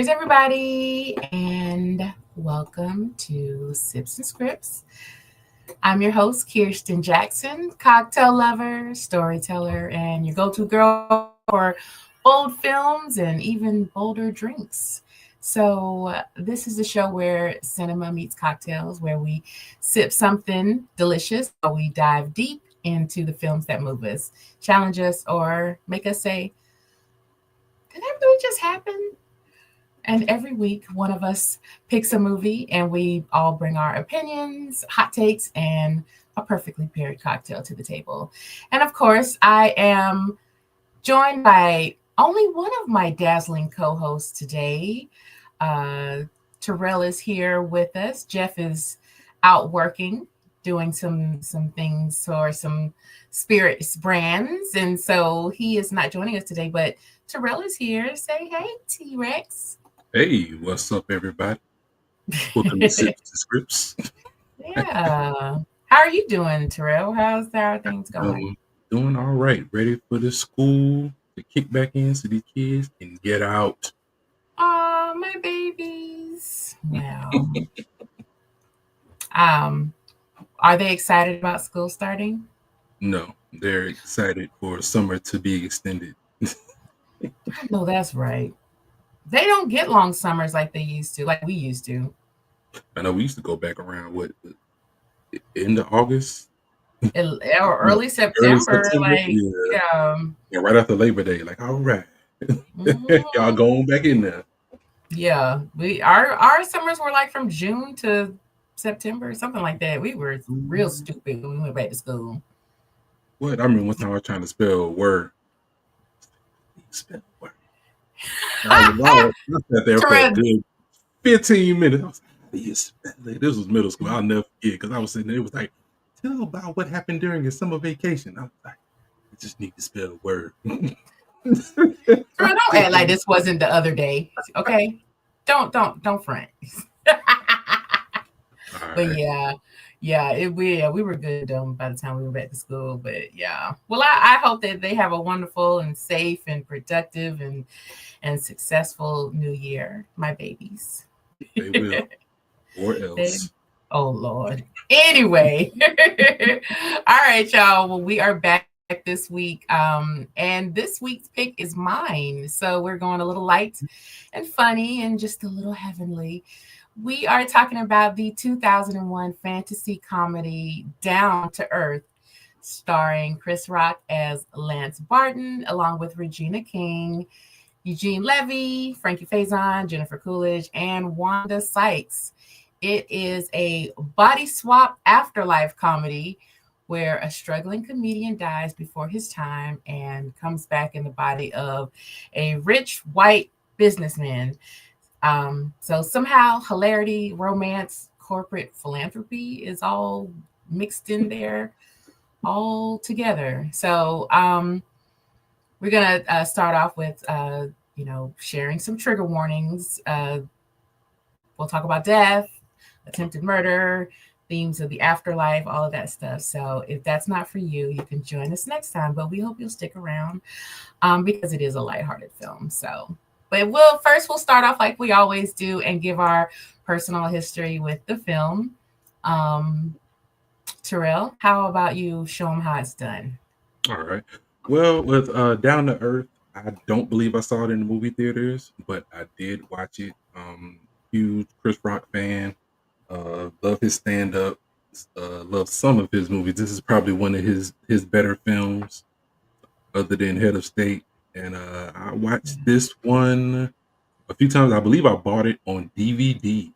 Cheers, everybody, and welcome to Sips and Scripts. I'm your host, Kirsten Jackson, cocktail lover, storyteller, and your go to girl for bold films and even bolder drinks. So, this is a show where cinema meets cocktails, where we sip something delicious, or we dive deep into the films that move us, challenge us, or make us say, did that really just happen? And every week, one of us picks a movie and we all bring our opinions, hot takes, and a perfectly paired cocktail to the table. And of course, I am joined by only one of my dazzling co hosts today. Uh, Terrell is here with us. Jeff is out working, doing some things for some spirits brands. And so he is not joining us today, but Terrell is here. Say hey, T Rex. Hey, what's up, everybody? Welcome to Sips and Scripts. Yeah. How are you doing, Terrell? How are things going? Um, Doing all right. Ready for the school to kick back in so these kids can get out. Oh, my babies. Well, um, are they excited about school starting? No, they're excited for summer to be extended. I know that's right. They don't get long summers like they used to, like we used to. I know we used to go back around end of August, Or no, early early September, September. like Yeah, yeah. yeah, right after Labor Day. Like, all right, y'all Mhm. going back in there. Yeah. Our summers were like from June to September, something like that. We were real stupid when we went back to school. What? I remember one time I was trying to spell word. Spell word. I sat there for a Terrell, good 15 minutes. I was like, yes, this was middle school. I'll never forget because I was sitting there. It was like, tell about what happened during your summer vacation. I was like, I just need to spell word. Girl, don't act like this wasn't the other day. Okay. Don't front. All But right. we were good by the time we went back to school. But yeah. Well, I hope that they have a wonderful and safe and productive and successful new year, my babies. They will. Or They, else. oh Lord. Anyway. All right, y'all. Well, we are back this week. And this week's pick is mine. So we're going a little light and funny and just a little heavenly. We are talking about the 2001 fantasy comedy Down to Earth, starring Chris Rock as Lance Barton, along with Regina King, Eugene Levy, Frankie Faison, Jennifer Coolidge, and Wanda Sykes. It is a body swap afterlife comedy where a struggling comedian dies before his time and comes back in the body of a rich white businessman. So somehow hilarity, romance, corporate philanthropy is all mixed in there all together. So we're gonna start off with sharing some trigger warnings. We'll talk about death, attempted murder, themes of the afterlife, all of that stuff. So if that's not for you, you can join us next time. But we hope you'll stick around because it is a lighthearted film. So, but we'll start off like we always do and give our personal history with the film. Um, Terrell, how about you show them how it's done? All right. Well, with Down to Earth, I don't believe I saw it in the movie theaters, but I did watch it. Huge Chris Rock fan. Love his stand up. Love some of his movies. This is probably one of his better films, other than Head of State. And I watched this one a few times. I believe I bought it on DVD,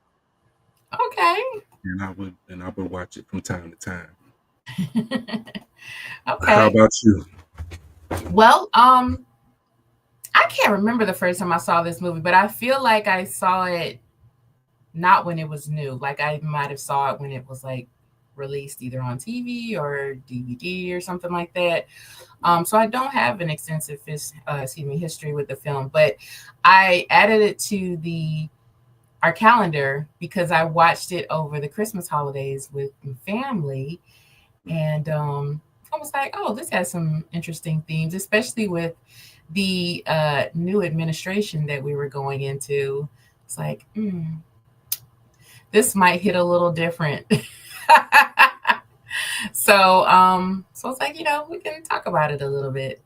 Okay. and I would watch it from time to time. How Okay. about you? Well, I can't remember the first time I saw this movie, but I feel like I saw it not when it was new. Like I might have saw it when it was like released either on TV or DVD or something like that. So I don't have an extensive history with the film, but I added it to the our calendar because I watched it over the Christmas holidays with my family, and I was like, oh, this has some interesting themes, especially with the new administration that we were going into, it's like, this might hit a little different. So it's like, we can talk about it a little bit.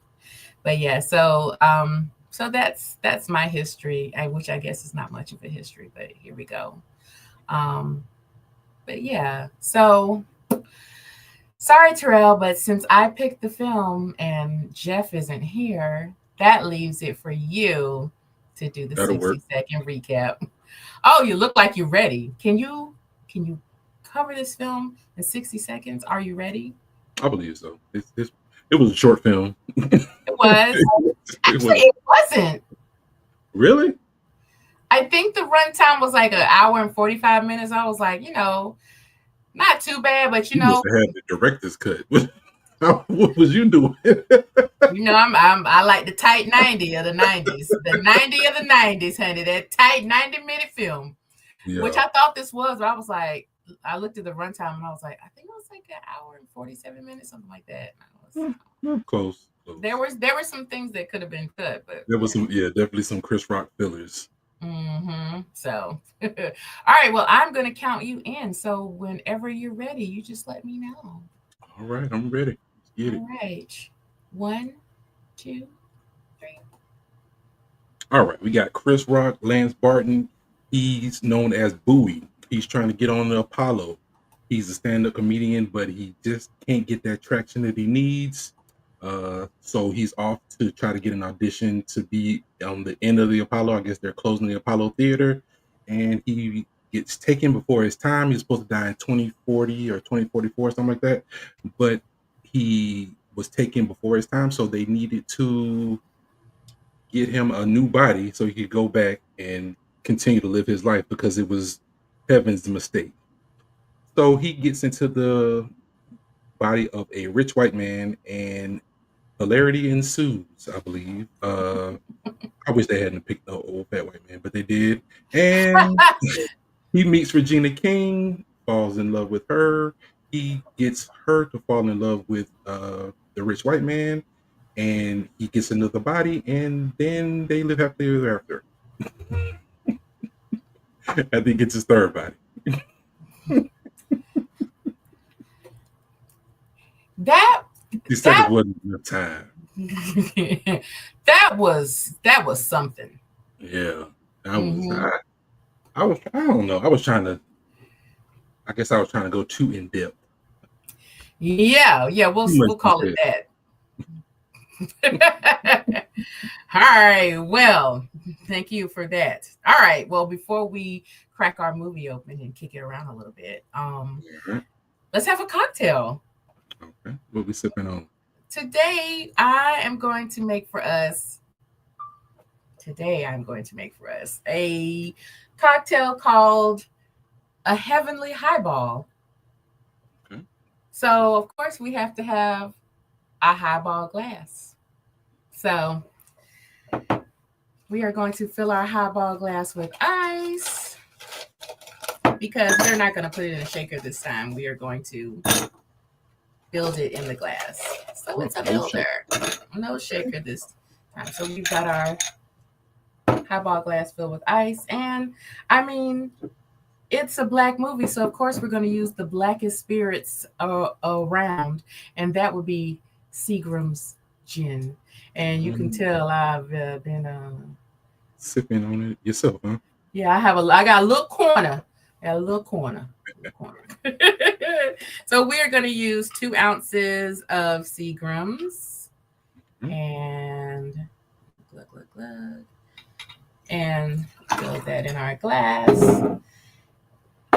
But yeah, so that's my history, which I guess is not much of a history, but here we go. Um, but yeah, so sorry, Terrell, but since I picked the film and Jeff isn't here, that leaves it for you to do the That'll work. 60-second recap. Oh, you look like you're ready. Can you cover this film in 60 seconds? Are you ready? I believe so. It was a short film. It was. It Actually, was it wasn't. really. I think the runtime was like an hour and 45 minutes. I was like, not too bad, but You must have had the director's cut. What was you doing? I like the tight 90 of the 90s. The 90 of the 90s, honey. That tight 90-minute film. Yeah. Which I thought this was, but I was like, I looked at the runtime and I was like, I think it was like an hour and 47 minutes, something like that. Close. There were some things that could have been cut, but there was definitely some Chris Rock fillers. So, all right. Well, I'm going to count you in. So whenever you're ready, you just let me know. All right, I'm ready. Let's get it. All right. 1, 2, 3. All right, we got Chris Rock, Lance Barton. He's known as Bowie. He's trying to get on the Apollo. He's a stand-up comedian, but he just can't get that traction that he needs. So he's off to try to get an audition to be on the end of the Apollo. I guess they're closing the Apollo Theater, and he gets taken before his time. He's supposed to die in 2040 or 2044, something like that. But he was taken before his time, so they needed to get him a new body so he could go back and continue to live his life because it was heaven's mistake. So he gets into the body of a rich white man, and hilarity ensues, I believe. I wish they hadn't picked the old fat white man, but they did. And he meets Regina King, falls in love with her. He gets her to fall in love with the rich white man, and he gets another body, and then they live happily ever after. I think it's his third body. He said it wasn't enough time. that was something. Yeah, I don't know. I guess I was trying to go too in depth. Yeah, we'll call it that. All right, well, thank you for that. All right, well, before we crack our movie open and kick it around a little bit, let's have a cocktail. Okay, what we sipping on? Today I'm going to make for us a cocktail called a heavenly highball. Okay. So, of course, we have to have a highball glass. So, we are going to fill our highball glass with ice because we're not going to put it in a shaker this time. We are going to build it in the glass. So it's a builder. No shaker this time. So we've got our highball glass filled with ice. And I mean, it's a black movie. So of course we're going to use the blackest spirits around. And that would be Seagram's gin. And you can tell I've been sipping on it yourself, huh? Yeah, I got a little corner. So we're going to use 2 ounces of Seagram's and glug, and fill that in our glass.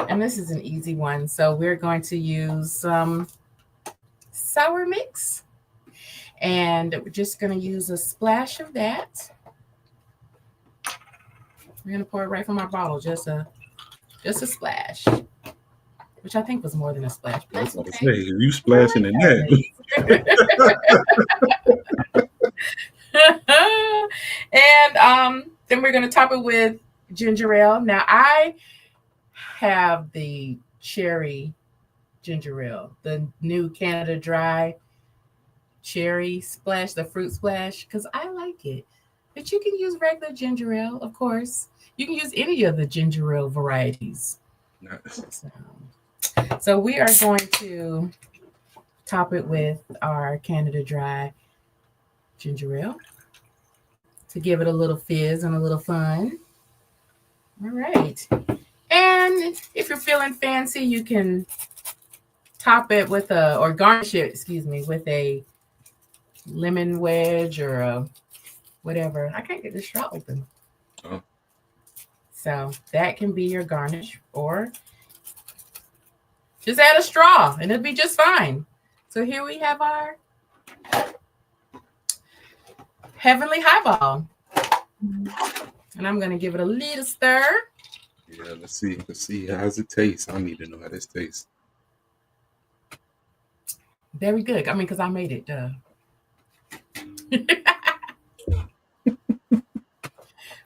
And this is an easy one. So we're going to use some sour mix, and we're just going to use a splash of that. We're going to pour it right from our bottle, just a splash, which I think was more than a splash. But that's okay. Say, you splashing in that. And then we're going to top it with ginger ale. Now, I have the cherry ginger ale, the new Canada Dry. cherry splash, the fruit splash, because I like it. But you can use regular ginger ale, of course. You can use any of the ginger ale varieties. Nice. So we are going to top it with our Canada Dry ginger ale to give it a little fizz and a little fun. All right. And if you're feeling fancy, you can top it with or garnish it, excuse me, with a lemon wedge or a whatever. I can't get this straw open. Oh, So that can be your garnish, or just add a straw and it'll be just fine. So here we have our heavenly highball. And I'm going to give it a little stir. yeah. Let's see. Let's see. How's it taste? I need to know how this tastes. Very good. I mean, because I made it.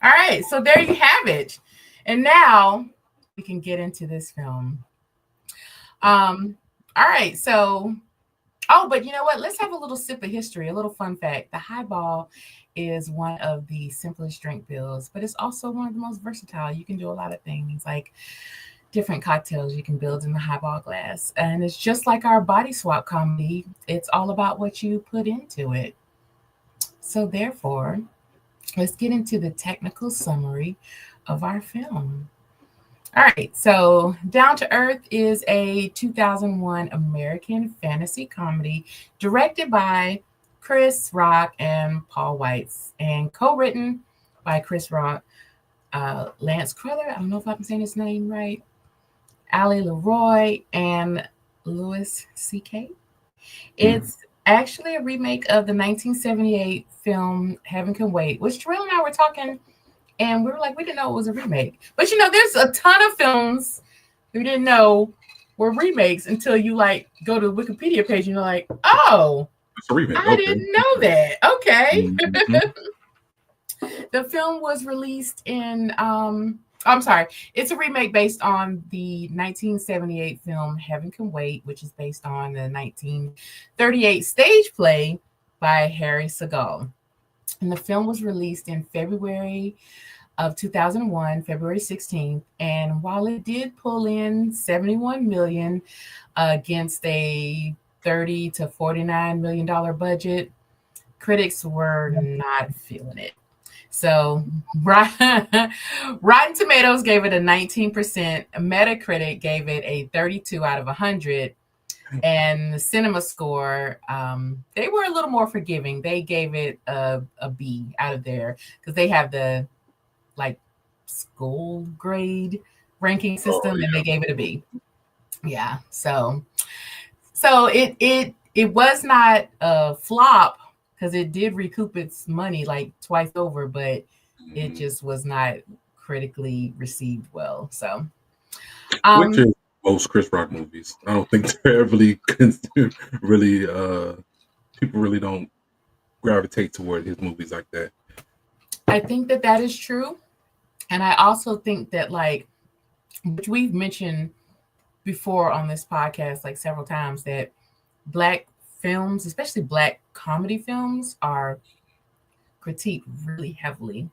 All right. So there you have it. And now we can get into this film. All right. So, oh, but you know what? Let's have a little sip of history, a little fun fact. The highball is one of the simplest drink bills, but it's also one of the most versatile. You can do a lot of things like different cocktails you can build in the highball glass. And it's just like our body swap comedy, it's all about what you put into it. So, therefore, let's get into the technical summary of our film. All right, so Down to Earth is a 2001 American fantasy comedy directed by Chris Rock and Paul Weitz and co-written by Chris Rock, Lance Cruller, I don't know if I'm saying his name right, Ali Leroy, and Louis C.K. It's actually a remake of the 1978 film Heaven Can Wait, which Terrell and I were talking, and we were like, we didn't know it was a remake. But you know, there's a ton of films we didn't know were remakes until you like go to the Wikipedia page and you're like, oh, It's a remake. I didn't know that. Okay. Mhm. The film was released in I'm sorry, it's a remake based on the 1978 film Heaven Can Wait, which is based on the 1938 stage play by Harry Segal. And the film was released in February of 2001, February 16th. And while it did pull in 71 million against a 30 to 49 million dollar budget, critics were not feeling it. So Rotten Tomatoes gave it a 19%, Metacritic gave it a 32 out of 100, and the cinema score, they were a little more forgiving. They gave it a B out of there because they have the like school grade ranking Oh system, and yeah. they gave it a B. Yeah, so it was not a flop because it did recoup its money like twice over, but it Mhm. just was not critically received well. So Which um is most Chris Rock movies. I don't think they're really really people really don't gravitate toward his movies like that. I think that that is true. And I also think that like, which we've mentioned before on this podcast like several times, that black films, especially black comedy films, are critiqued really heavily.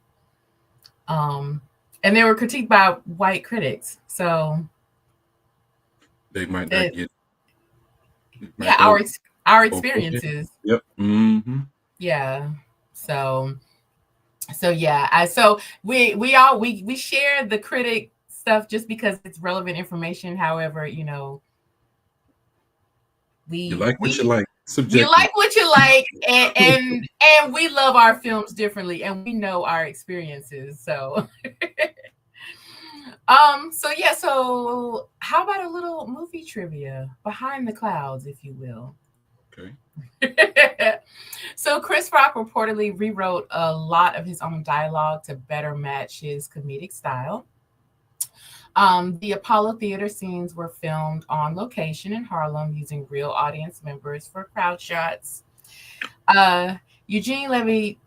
Um, and they were critiqued by white critics. So They might not it, get yeah, might not our okay. experiences, Yep. Mm-hmm. yeah. So yeah, so we all we share the critic stuff just because it's relevant information. However, you know, You we like what you we like. you Subjective. like what you like, and we love our films differently, and we know our experiences. So so yeah, so how about a little movie trivia behind the clouds, if you will. Okay. So Chris Rock reportedly rewrote a lot of his own dialogue to better match his comedic style. The Apollo Theater scenes were filmed on location in Harlem using real audience members for crowd shots. Uh, Eugene Levy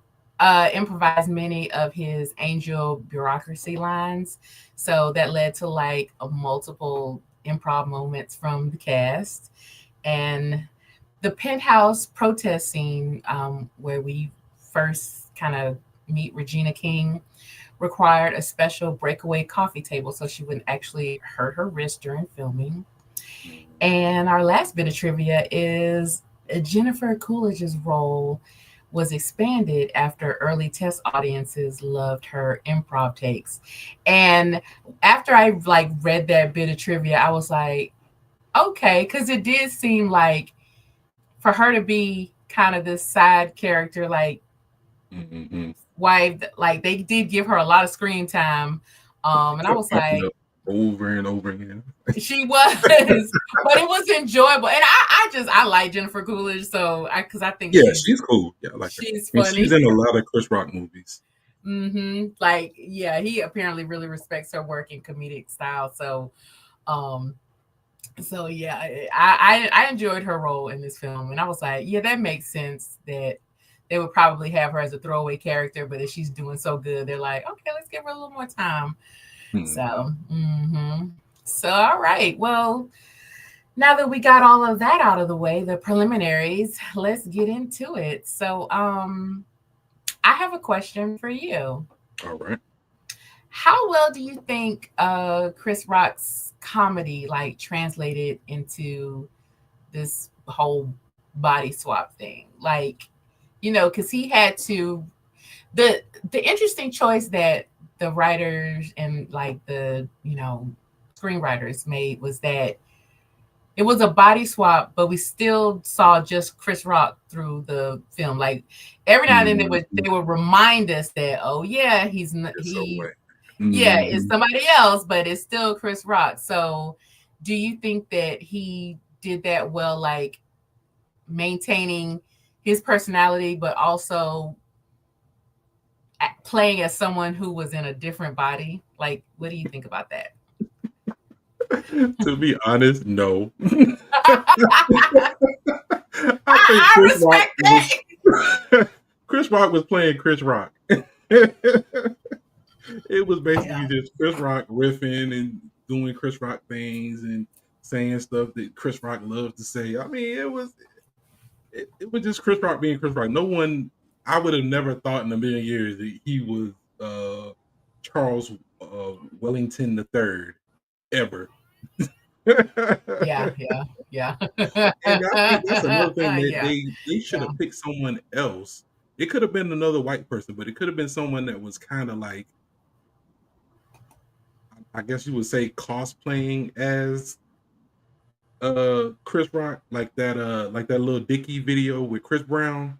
improvised many of his angel bureaucracy lines, so that led to like a multiple improv moments from the cast. And the penthouse protest scene, where we first kind of meet Regina King, required a special breakaway coffee table so she wouldn't actually hurt her wrist during filming. And our last bit of trivia is Jennifer Coolidge's role was expanded after early test audiences loved her improv takes. And after I like read that bit of trivia, I was like, okay, because it did seem like for her to be kind of this side character, like wife, like they did give her a lot of screen time. And I was like, over and over again. She was, but it was enjoyable, and I like Jennifer Coolidge, so because I think she's cool. Yeah, I like her. She's funny. She's in a lot of Chris Rock movies. Like, yeah, he apparently really respects her work and comedic style. So yeah, I enjoyed her role in this film, and I was like, yeah, that makes sense that they would probably have her as a throwaway character, but if she's doing so good, they're like, okay, let's give her a little more time. So, all right. Well, now that we got all of that out of the way, the preliminaries, let's get into it. So, I have a question for you. All right. How well do you think Chris Rock's comedy like translated into this whole body swap thing? Like, because he had to the interesting choice that the writers and like the screenwriters made was that it was a body swap, but we still saw just Chris Rock through the film. Like every now and then they would remind us that, oh yeah, it's somebody else, but it's still Chris Rock. So do you think that he did that well, like maintaining his personality, but also playing as someone who was in a different body? Like, what do you think about that? To be honest, no. I respect that. Chris Rock was playing Chris Rock. It was basically just Chris Rock riffing and doing Chris Rock things and saying stuff that Chris Rock loves to say. I mean, it was just Chris Rock being Chris Rock. No one, I would have never thought in a million years that he was Charles Wellington III ever. yeah. And I think that's another thing that they should have picked someone else. It could have been another white person, but it could have been someone that was kind of like, I guess you would say, cosplaying as Chris Rock, like that little Dickie video with Chris Brown.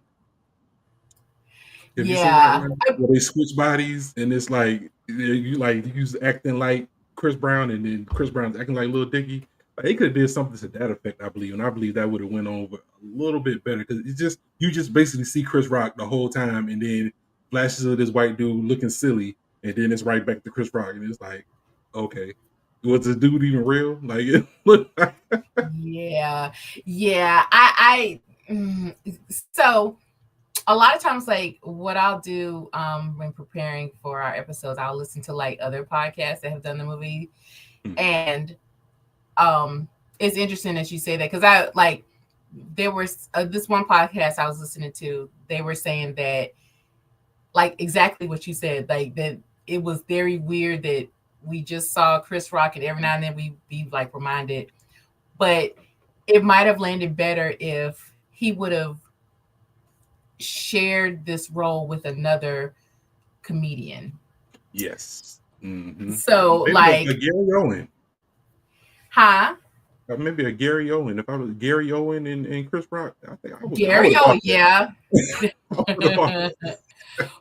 Have you seen that one? Where they switch bodies and it's like he's acting like Chris Brown and then Chris Brown's acting like Lil Dicky. They could have did something to that effect, I believe, and I believe that would have went over a little bit better because you just basically see Chris Rock the whole time, and then flashes of this white dude looking silly, and then it's right back to Chris Rock, and it's like, okay, was this dude even real? Like it looked like. So a lot of times, like what I'll do when preparing for our episodes, I'll listen to like other podcasts that have done the movie, and it's interesting that you say that because I like there was this one podcast I was listening to. They were saying that like exactly what you said, like that it was very weird that we just saw Chris Rock and every now and then we be like reminded, but it might have landed better if he would have shared this role with another comedian. Yes. So maybe like a Gary Owen. Huh? Maybe a Gary Owen. If I was Gary Owen and Chris Rock, I think I would. Gary Owen, yeah.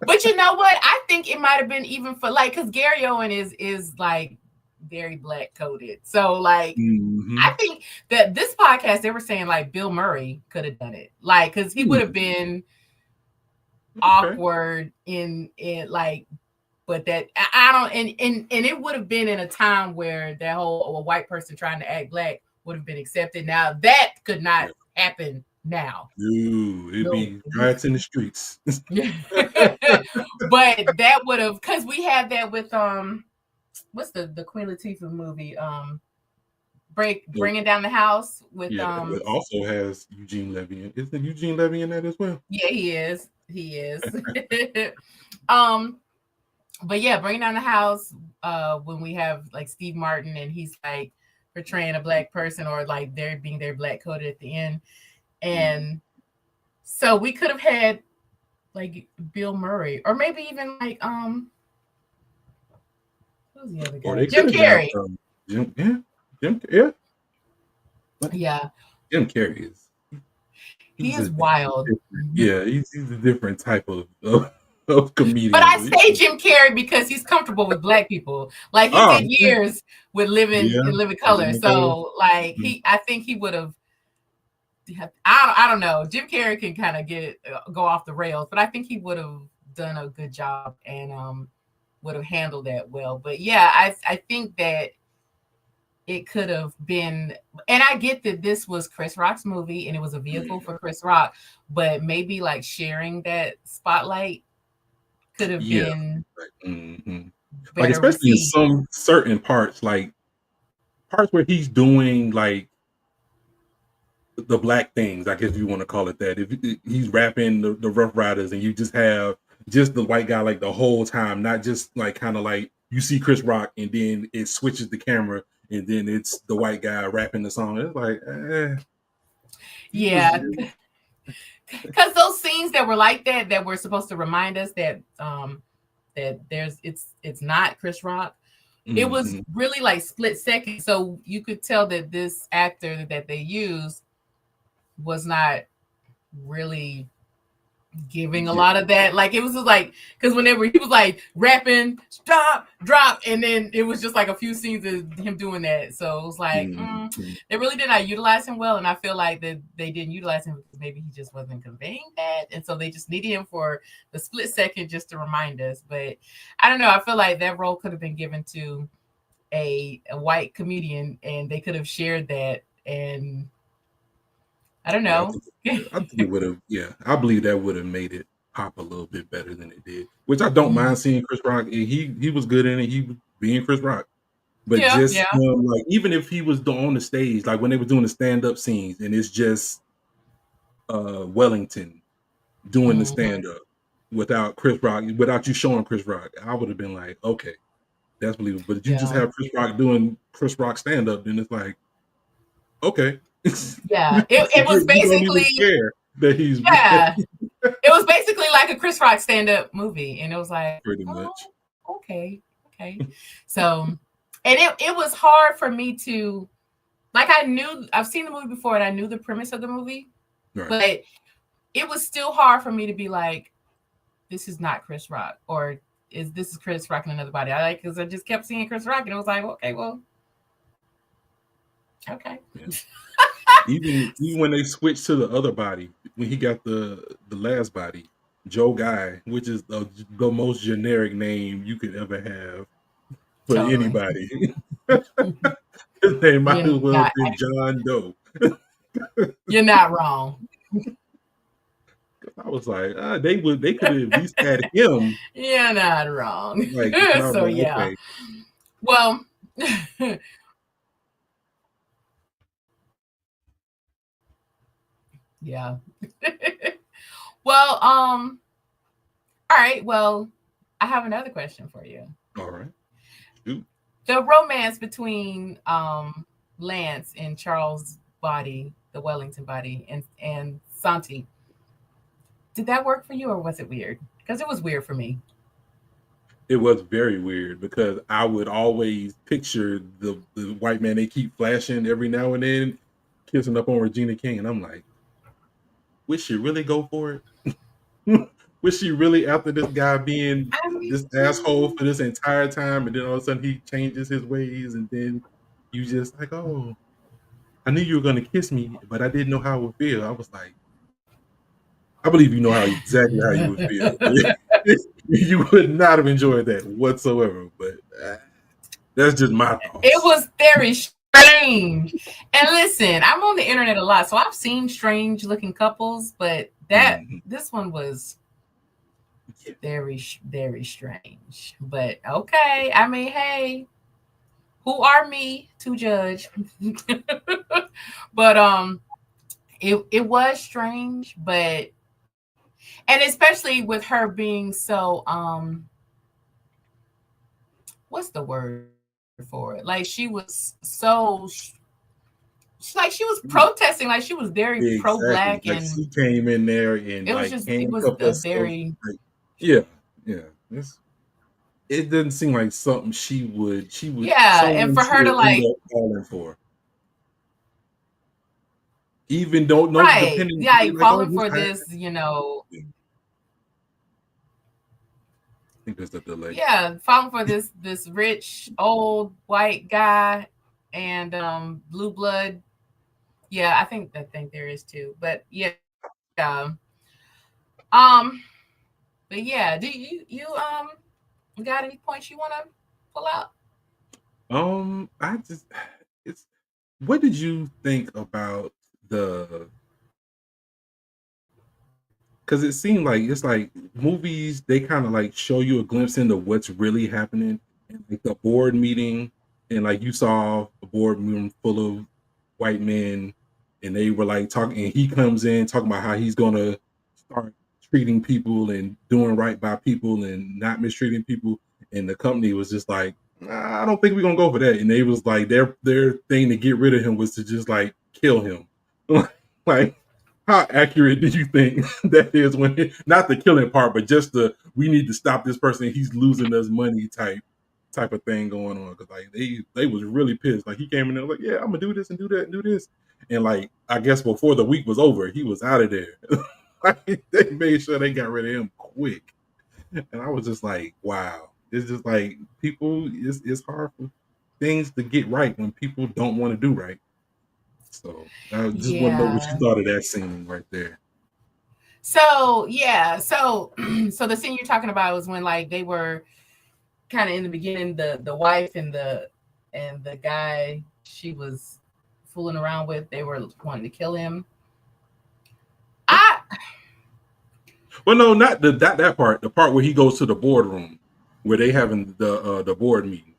But you know what? I think it might have been even for like because Gary Owen is like very black coded. So like I think that this podcast they were saying like Bill Murray could have done it. Like because he would have been awkward in like, but that I don't and it would have been in a time where that whole white person trying to act black would have been accepted. Now that could not happen now. It'd be riots in the streets. But that would have because we had that with what's the Queen Latifah movie So, bringing down the house with yeah, it also has Eugene Levy in. Isn't Eugene Levy in that as well? yeah, he is. um but yeah, bringing down the house, when we have like Steve Martin and he's like portraying a black person, or like they're being their black coded at the end. Mm. And so we could have had like Bill Murray, or maybe even like who's the other Or guy? they Jim could have got Carrey. Jim. Yeah, yeah. But Yeah, Jim Carrey is he he's is a wild. different. Mhm. Yeah, he's a different type of But comedian. I say Jim Carrey because he's comfortable with black people. Like he Oh, did yeah, years with Living yeah. in Living Color. Living Color. So like Mm. I think he would have. I don't know. Jim Carrey can kind of get go off the rails, but I think he would have done a good job and would have handled that well. But yeah, I think that it could have been, and I get that this was Chris Rock's movie and it was a vehicle Mm. for Chris Rock, but maybe like sharing that spotlight could have Yeah, been like, like better especially in received. some certain parts, like parts where he's doing like the black things, I guess you want to call it that. If he's rapping the Rough Riders, and you just have just the white guy like the whole time, not just like kind of like you see Chris Rock, and then it switches the camera, and then it's the white guy rapping the song. It's like, he was, Yeah, because those scenes that were like that were supposed to remind us that that it's not Chris Rock. It was mhm. really like split second, so you could tell that this actor that they used was not really giving a Yeah. lot of that. Like it was just like, because whenever he was like rapping, stop, drop, and then it was just like a few scenes of him doing that. So it was like Mhm. they really did not utilize him well, and I feel like that they didn't utilize him because maybe he just wasn't conveying that, and so they just needed him for the split second just to remind us. But I don't know. I feel like that role could have been given to a white comedian, and they could have shared that. And I don't Yeah, know. I think it would have. Yeah, I believe that would have made it pop a little bit better than it did. Which I don't Mm. mind seeing Chris Rock. He was good in it. He was being Chris Rock. But Yeah, just yeah. him, like even if he was on the stage, like when they were doing the stand up scenes, and it's just Wellington doing the Hmm. stand up without Chris Rock, without you showing Chris Rock, I would have been like, okay, that's believable. But if you just Yeah. have Chris Rock doing Chris Rock stand up, then it's like, okay, Yeah. It was you don't even basically, care that he's yeah. It was basically like a Chris Rock stand up movie. And it was like, pretty oh, much okay. Okay. So, and it was hard for me to, like, I've seen the movie before and I knew the premise of the movie, right. but it was still hard for me to be like, this is not Chris Rock, or this is Chris Rock and another body. I like, because I just kept seeing Chris Rock and it was like, okay, well, okay. Yeah. Even when they switched to the other body, when he got the last body, Joe Guy, which is the most generic name you could ever have for Totally. anybody. His name might You're as well have not been John Doe. you're not wrong. I was like, they could have at least had him. You're not wrong. Like, and I was So like, yeah. okay, Well, yeah. Well, all right. Well, I have another question for you. all right, shoot. The romance between Lance and Charles' body, the Wellington body, and Santi, did that work for you or was it weird? Because it was weird for me. It was very weird because I would always picture the white man they keep flashing every now and then, kissing up on Regina King, and I'm like, would she really go for it? Was she really after this guy being I mean, this asshole for this entire time, and then all of a sudden he changes his ways, and then you just like, oh, I knew you were gonna kiss me, but I didn't know how it would feel. I was like, I believe you know how exactly how you would feel. You would not have enjoyed that whatsoever. But that's just my it thoughts. was very strange. And listen, I'm on the internet a lot, so I've seen strange looking couples, but Mhm. this one was Yeah. very strange. But okay, I mean, hey, who are me to judge? But it was strange, but and especially with her being so what's the word for it? Like she was so like she was protesting, like she was very pro black, Exactly. Like and she came in there and it was like just it was handcuffed a herself. very Like, yeah, yeah. It doesn't seem like something yeah, and someone for her to should end like up falling for. Even though no right, depending like like, oh, falling this for I this, yeah, I think there's a delay. yeah, falling for this rich old white guy and blue blood. Yeah, I think there is too. But yeah. Um but yeah, do you got any points you wanna pull out? I just it's what did you think about the because it seemed like it's like movies they kind of like show you a glimpse into what's really happening and like the board meeting and like you saw a board room full of white men and they were like talking and he comes in talking about how he's gonna start treating people and doing right by people and not mistreating people and the company was just like nah, I don't think we're gonna go for that and they was like their thing to get rid of him was to just like kill him like how accurate do you think that is when not the killing part, but just the we need to stop this person, he's losing us money type of thing going on? Because like they was really pissed. Like he came in there like, yeah, I'm gonna do this and do that and do this, and like I guess before the week was over, he was out of there. Like, they made sure they got rid of him quick, and I was just like, wow, it's just like people. It's hard for things to get right when people don't want to do right. So I just want to know what you Yeah. thought of that scene right there. So yeah, so so the scene you're talking about was when like they were kind of in the beginning, the wife and the guy she was fooling around with, they were wanting to kill him. I Well, no, not that part. The part where he goes to the boardroom, where they having the board meeting,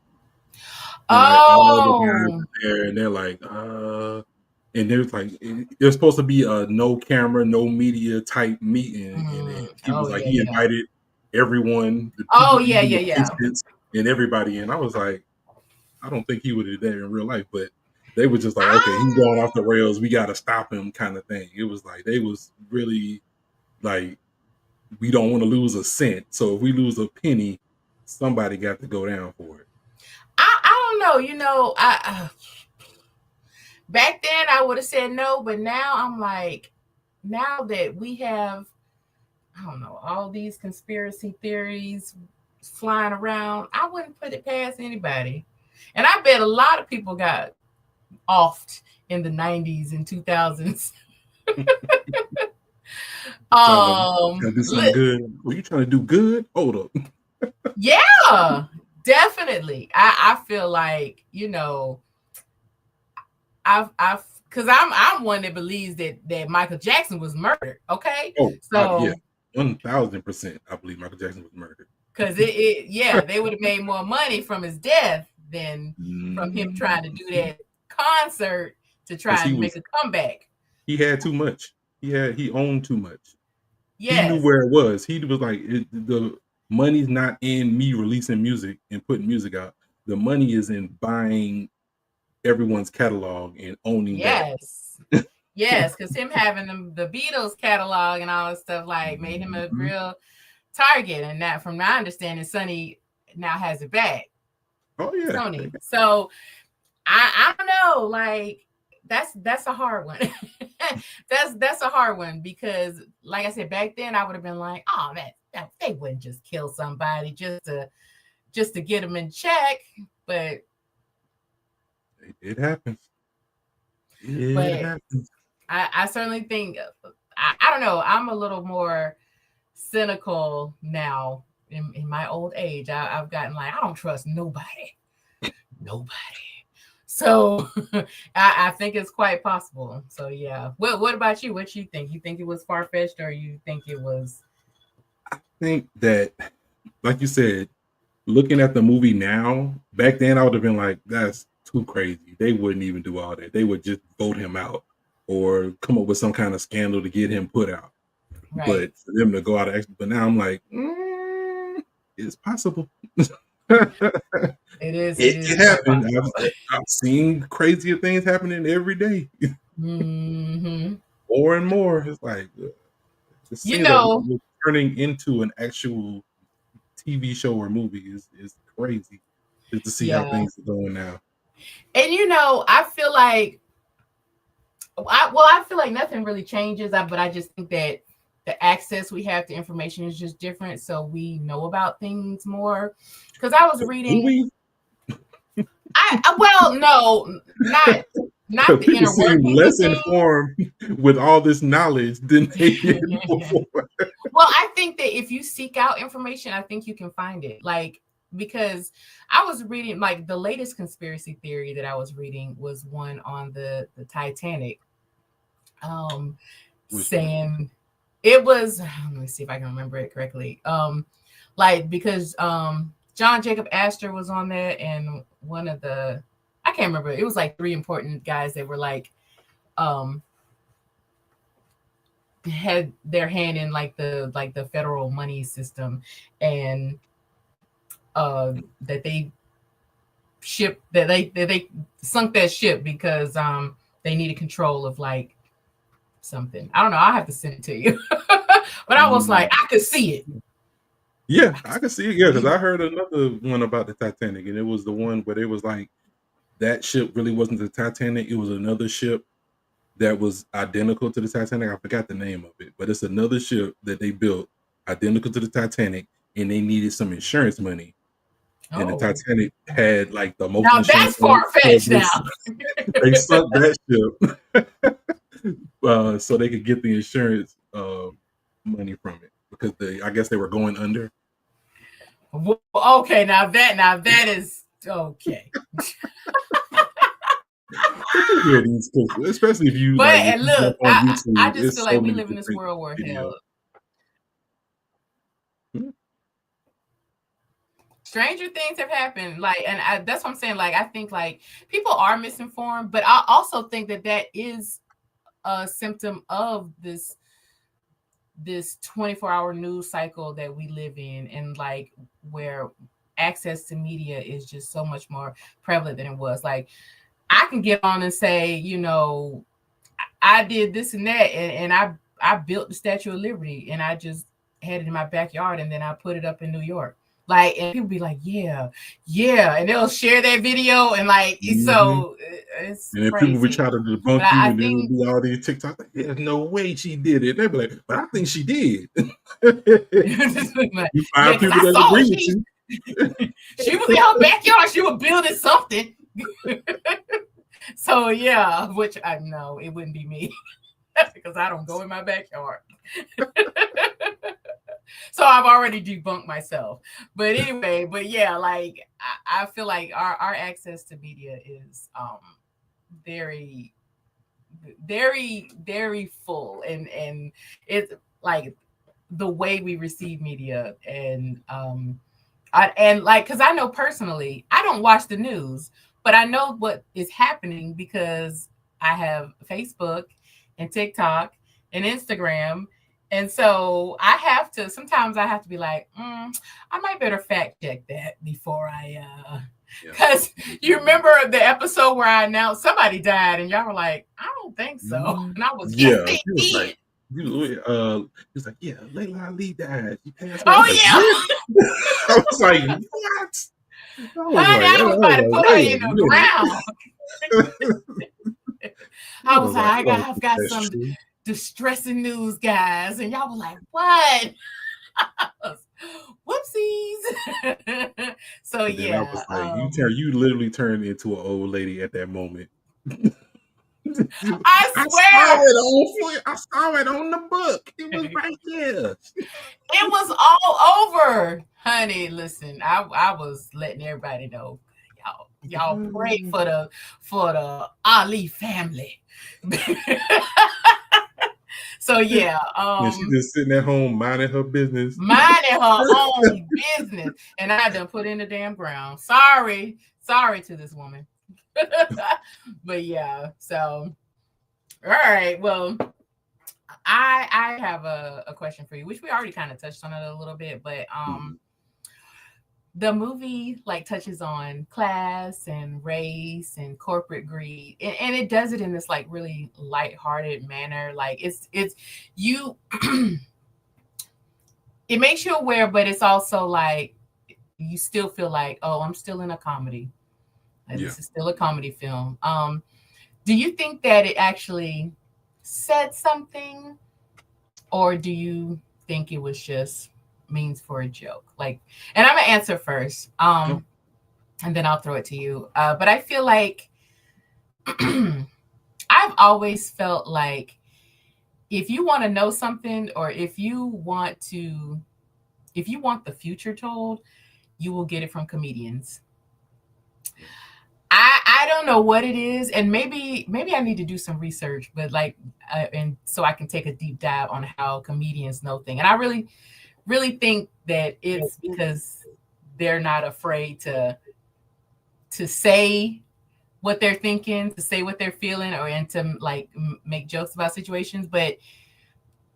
and like all the guys oh are there, and they're like, and there's like there's supposed to be a no camera, no media type meeting, and he oh was like yeah, he yeah. invited everyone, the Oh people, yeah, even yeah, the yeah. patients and everybody, and I was like, I don't think he would have did that in real life, but they were just like, okay, he's I going off the rails, we got to stop him, kind of thing. It was like they was really like we don't want to lose a cent. So if we lose a penny, somebody got to go down for it. I don't know. I back then I would have said no, but now I'm like, now that we have, I don't know, all these conspiracy theories flying around, I wouldn't put it past anybody. And I bet a lot of people got offed in the 90s and 2000s. Trying to do something Li- good. Were you trying to do good? Hold up. yeah, definitely. I feel like, I've because I'm one that believes that Michael Jackson was murdered. Okay, Oh, yeah, so 1000%. I believe Michael Jackson was murdered. because yeah, they would have made more money from his death than from him trying to do Mhm. that concert to Because try and make a comeback. he had too much. He owned too much. He knew Yes, where it was. He was like the money's not in me releasing music and putting music out. The money is in buying everyone's catalog and owning that. yes, yes. Because him having the Beatles catalog and all this stuff like made him a Mhm. real target. And that, from my understanding, Sonny now has it back. Oh yeah. Sony. So I don't know, like that's a hard one. That's a hard one because, like I said, back then I would have been like, oh man, they wouldn't just kill somebody just to get them in check, but It happens. It but happens. I certainly think I don't know. I'm a little more cynical now in my old age. I've gotten like I don't trust nobody. So I think it's quite possible. So yeah. What about you? What you think? You think it was far fetched, or you think it was? I think that, like you said, looking at the movie now, back then I would have been like, that's too crazy. They wouldn't even do all that. They would just vote him out or come up with some kind of scandal to get him put out. Right. But for them to go out of action, but now I'm like, it's possible. It is. It It is can quite happen. possible. I've seen crazier things happening every day, Hmm. more and more. It's like it You seems like know, we're turning into an actual TV show or movie is crazy just to see how yeah. things are going now. And I feel like I feel like nothing really changes, but I just think that the access we have to information is just different, so we know about things more. Because I was But reading, movies, well, no, not because the people inner seem workings of less things. informed with all this knowledge than they did before. Well, I think that if you seek out information, I think you can find it. Like, because I was reading, like, the latest conspiracy theory that I was reading was one on the Titanic, um, Which one? saying it was. Let me see if I can remember it correctly. Like, because John Jacob Astor was on there, and one of the, I can't remember. It was like three important guys that were like um had their hand in like the federal money system, and that they they sunk that ship because they needed control of like something. I don't know. I have to send it to you. But I was like, Mm. I could see it. Yeah, I could I can see it. Yeah, because see I heard another one about the Titanic, and it was the one where it was like that ship really wasn't the Titanic. It was another ship that was identical to the Titanic. I forgot the name of it, but it's another ship that they built identical to the Titanic, and they needed some insurance money. And the Oh, Titanic had like the most now insurance that's on far it, so fetched. Now, they sunk that ship so they could get the insurance money from it because I guess they were going under. okay. Now that is okay. But you hear these, especially if you But like if and you jump look, on I YouTube, just feel it's so like we many live in this different world where videos. hell, stranger things have happened. Like, and that's what I'm saying. Like, I think like people are misinformed, but I also think that that is a symptom of this 24-hour news cycle that we live in, and like where access to media is just so much more prevalent than it was. Like, I can get on and say, I did this and that, and I built the Statue of Liberty, and I just had it in my backyard, and then I put it up in New York. Like, and people be like, yeah, yeah, and they'll share that video, and like, Hmm. so it's And then people would crazy. try to But debunk you, I and then think it'll be all these TikToks. Like, there's no way she did it. They'd be like, but I think she did. You yeah, find because people I that saw agree her. with you. She was in her backyard. She was building something. So yeah, which I know it wouldn't be me because I don't go in my backyard. So I've already debunked myself. But anyway, but yeah, like I feel like our access to media is very, very, very full, and it's like the way we receive media, and like, because I know personally, I don't watch the news, but I know what is happening because I have Facebook and TikTok and Instagram. And so sometimes I have to be like, I might better fact check that before Yeah. because you remember the episode where I announced somebody died and y'all were like, I don't think so. And I was, yes, Yeah. they He was like, did. he was like, yeah, Layla Ali died. She passed away. I was like, what? Oh, I was like, what? yeah. Honey, I was about to put her Wait a in the minute. ground. I I was was like, like, I don't I've think got that's some true. distressing news, guys. And y'all were like, what? Whoopsies. So And then I yeah. was like, you literally turned into an old lady at that moment. I swear I saw it on the book. It was right there. it was all over. Honey, listen, I was letting everybody know. Y'all pray for the Ali family. So yeah, And she just sitting at home minding her business. minding her own business, and I done put in the damn ground. Sorry to this woman. But yeah, so all right. Well, I have a question for you, which we already kind of touched on it a little bit, but Mhm. the movie like touches on class and race and corporate greed, and it does it in this like really lighthearted manner. Like it's you it makes you aware, but it's also like you still feel like, oh, I'm still in a comedy. Like, Yeah. this is still a comedy film. Do you think that it actually said something, or do you think it was just means for a joke? Like, and I'm gonna answer first, Oh, and then I'll throw it to you. But I feel like I've always felt like if you want to know something, or if you want the future told, you will get it from comedians. I don't know what it is, and maybe I need to do some research, but like, and so I can take a deep dive on how comedians know things. And I really think that it's because they're not afraid to say what they're thinking, to say what they're feeling, or and to like make jokes about situations. But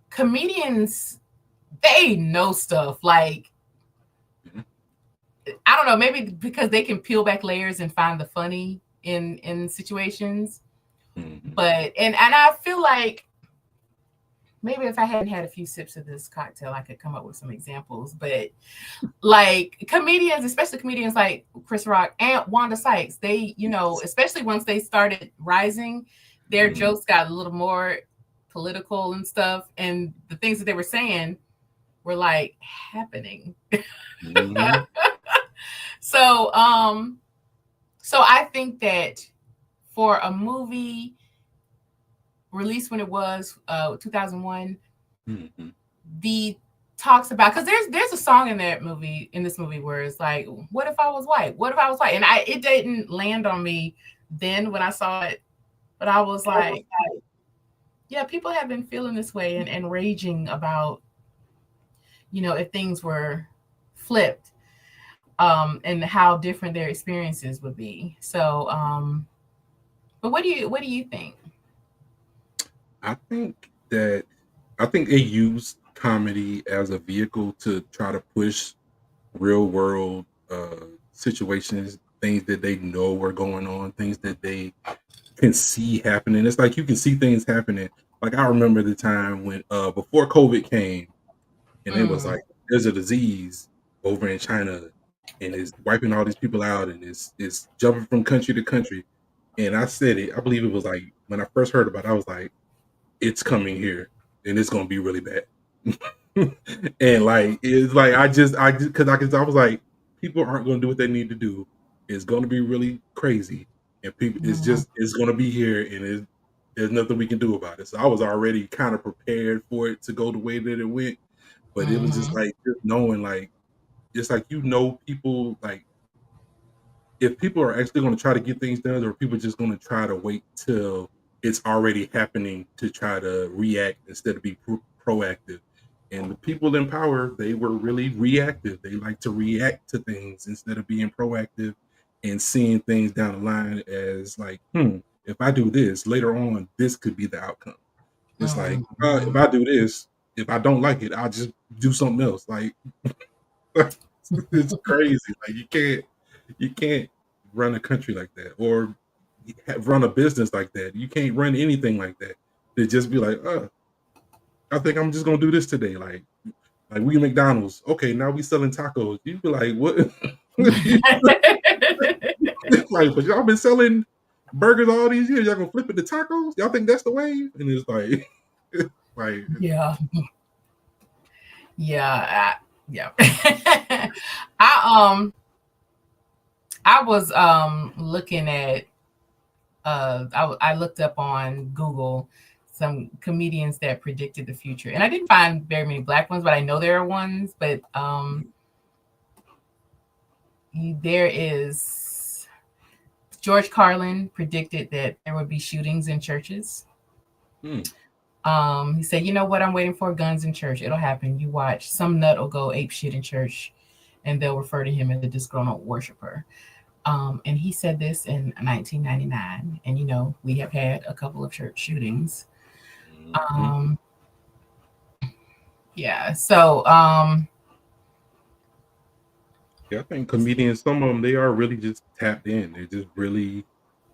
comedians, they know stuff. Like, mhm, I don't know, maybe because they can peel back layers and find the funny in situations. mhm, But and I feel like maybe if I hadn't had a few sips of this cocktail, I could come up with some examples. But like comedians, especially comedians like Chris Rock and Wanda Sykes, they, especially once they started rising, their mhm, jokes got a little more political and stuff. And the things that they were saying were like happening. mhm, So so I think that for a movie released when it was 2001, mhm, the talks about, because there's a song in this movie where it's like, what if I was white, what if I was white, and I it didn't land on me then when I saw it, but I was like, yeah, people have been feeling this way and raging about, if things were flipped, and how different their experiences would be. So but what do you think? I think that I think they use comedy as a vehicle to try to push real world situations, things that they know are going on, things that they can see happening. It's like you can see things happening. Like I remember the time when before COVID came, and it was Mm, like there's a disease over in China and it's wiping all these people out and it's jumping from country to country. And I said it, I believe it was like when I first heard about it, I was like, it's coming here and it's gonna be really bad. And like it's like I just because I was like, people aren't gonna do what they need to do. It's gonna be really crazy. And people mm, it's gonna be here and there's nothing we can do about it. So I was already kind of prepared for it to go the way that it went. But it was just mhm, like just knowing like it's like people like if people are actually going to try to get things done, or people just going to try to wait till it's already happening to try to react instead of be proactive. And the people in power, they were really reactive. They like to react to things instead of being proactive and seeing things down the line as like, if I do this later on, this could be the outcome. It's like, if mhm. I do this, if I don't like it, I'll just do something else. Like, it's crazy. Like you can't run a country like that or run a business like that. You can't run anything like that. To just be like, I think I'm just gonna do this today. Like we McDonald's. Okay, now we selling tacos. You be like, what? Like, but y'all been selling burgers all these years. Y'all gonna flip it to tacos? Y'all think that's the way? And it's like, like, Yeah, yeah, yeah. I was looking at I looked up on Google some comedians that predicted the future, and I didn't find very many black ones, but I know there are ones. But there is George Carlin predicted that there would be shootings in churches. hmm, He said, "You know what? I'm waiting for guns in church. It'll happen. You watch. Some nut will go ape shit in church, and they'll refer to him as a disgruntled worshiper." And he said this in 1999. And we have had a couple of church shootings. Hmm. Um, yeah. So, Yeah, I think comedians, some of them, they are really just tapped in. They're just really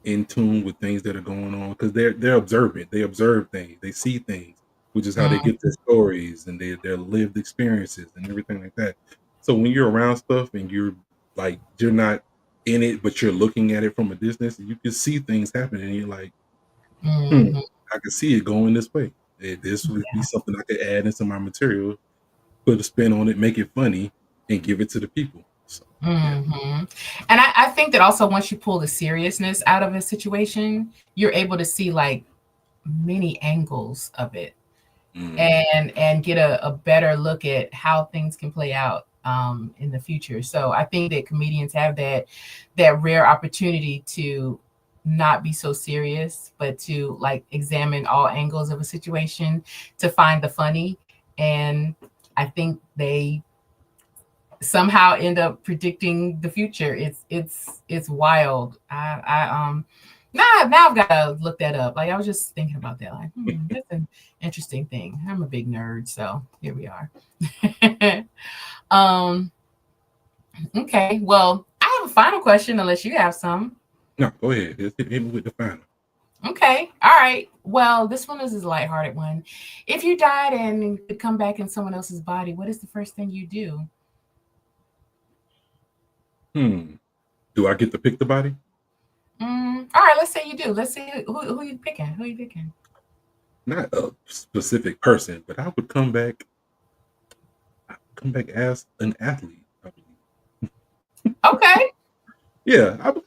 in tune with things that are going on because they're observant. They observe things. They see things, which is how they mm, get their stories and their lived experiences and everything like that. So when you're around stuff and you're not in it, but you're looking at it from a distance, you can see things happening, and you're like, hmm, mhm, I can see it going this way. This would be something I could add into my material, put a spin on it, make it funny, and give it to the people. So yeah. mhm. And I think that also once you pull the seriousness out of a situation, you're able to see like many angles of it, Mhm. and get a better look at how things can play out in the future. So I think that comedians have that rare opportunity to not be so serious, but to like examine all angles of a situation to find the funny. And I think they somehow end up predicting the future. It's wild. Now I've got to look that up. Like I was just thinking about that. Like, that's an interesting thing. I'm a big nerd, so here we are. um. Okay. Well, I have a final question, unless you have some. No, go ahead. Hit me with the final. Okay. All right. Well, this one is a lighthearted one. If you died and could come back in someone else's body, what is the first thing you do? Hmm. Do I get to pick the body? All right. Let's say you do. Let's see who you picking. Who you picking? Not a specific person, but I would come back. Come back as an athlete. I believe. Okay. Yeah, I would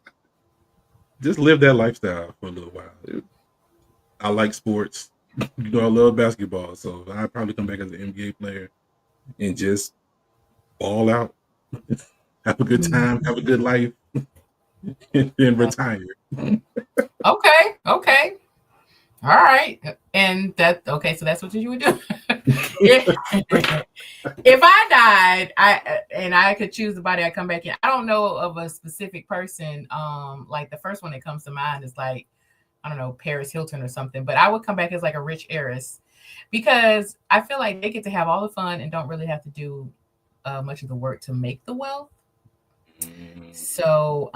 just live that lifestyle for a little while. I like sports. I love basketball, so I'd probably come back as an NBA player and just ball out, have a good Mm, time, have a good life, and then yeah. retire. Okay. Okay. All right. And that okay. So that's what you would do. if, if I died, and I could choose the body I come back in. I don't know of a specific person. Like the first one that comes to mind is like, I don't know, Paris Hilton or something. But I would come back as like a rich heiress, because I feel like they get to have all the fun and don't really have to do much of the work to make the wealth. Mm. So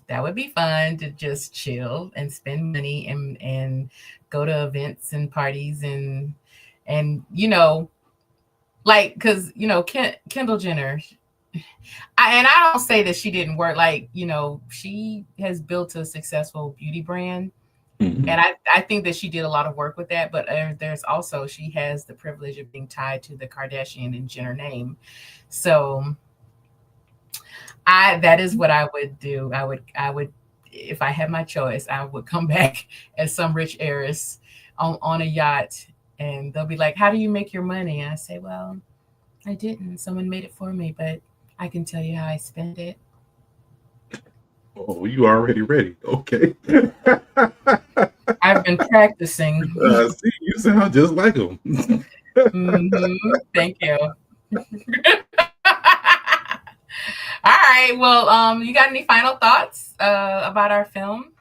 that would be fun to just chill and spend money and go to events and parties and like because Kendall Jenner. And I don't say that she didn't work. Like she has built a successful beauty brand, Mhm. and I think that she did a lot of work with that. But there's also she has the privilege of being tied to the Kardashian and Jenner name, so I that is what I would do. I would if I had my choice, I would come back as some rich heiress on a yacht, and they'll be like, "How do you make your money?" And I say, "Well, I didn't. Someone made it for me, but I can tell you how I spend it." Oh, you already ready? Okay. I've been practicing. See, you sound just like him. Thank you. All right. Well, you got any final thoughts about our film?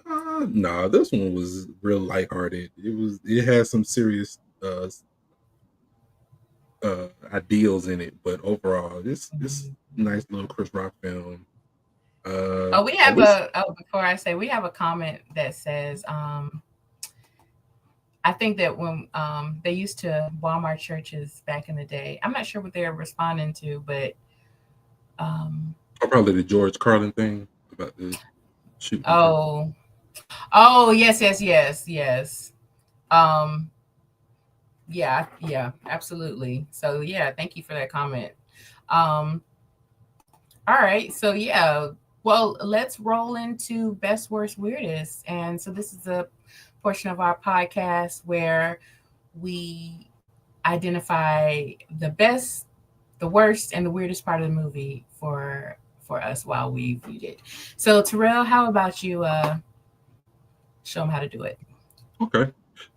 Nah, this one was real lighthearted. It had some serious ideals in it, but overall, this nice little Chris Rock film. Oh, we I have wish. a. Oh, before I say, we have a comment that says, I think that when they used to Walmart churches back in the day, I'm not sure what they're responding to, but um, Probably the George Carlin thing about the shooting the church. oh, oh, yes, yes, yes, yes. Um, yeah, yeah, absolutely. So yeah, thank you for that comment. Um, all right, so yeah, well, let's roll into best, worst, weirdest, and so this is a portion of our podcast where we identify the best, the worst, and the weirdest part of the movie for us while we viewed it. So Terrell, how about you show them how to do it? Okay.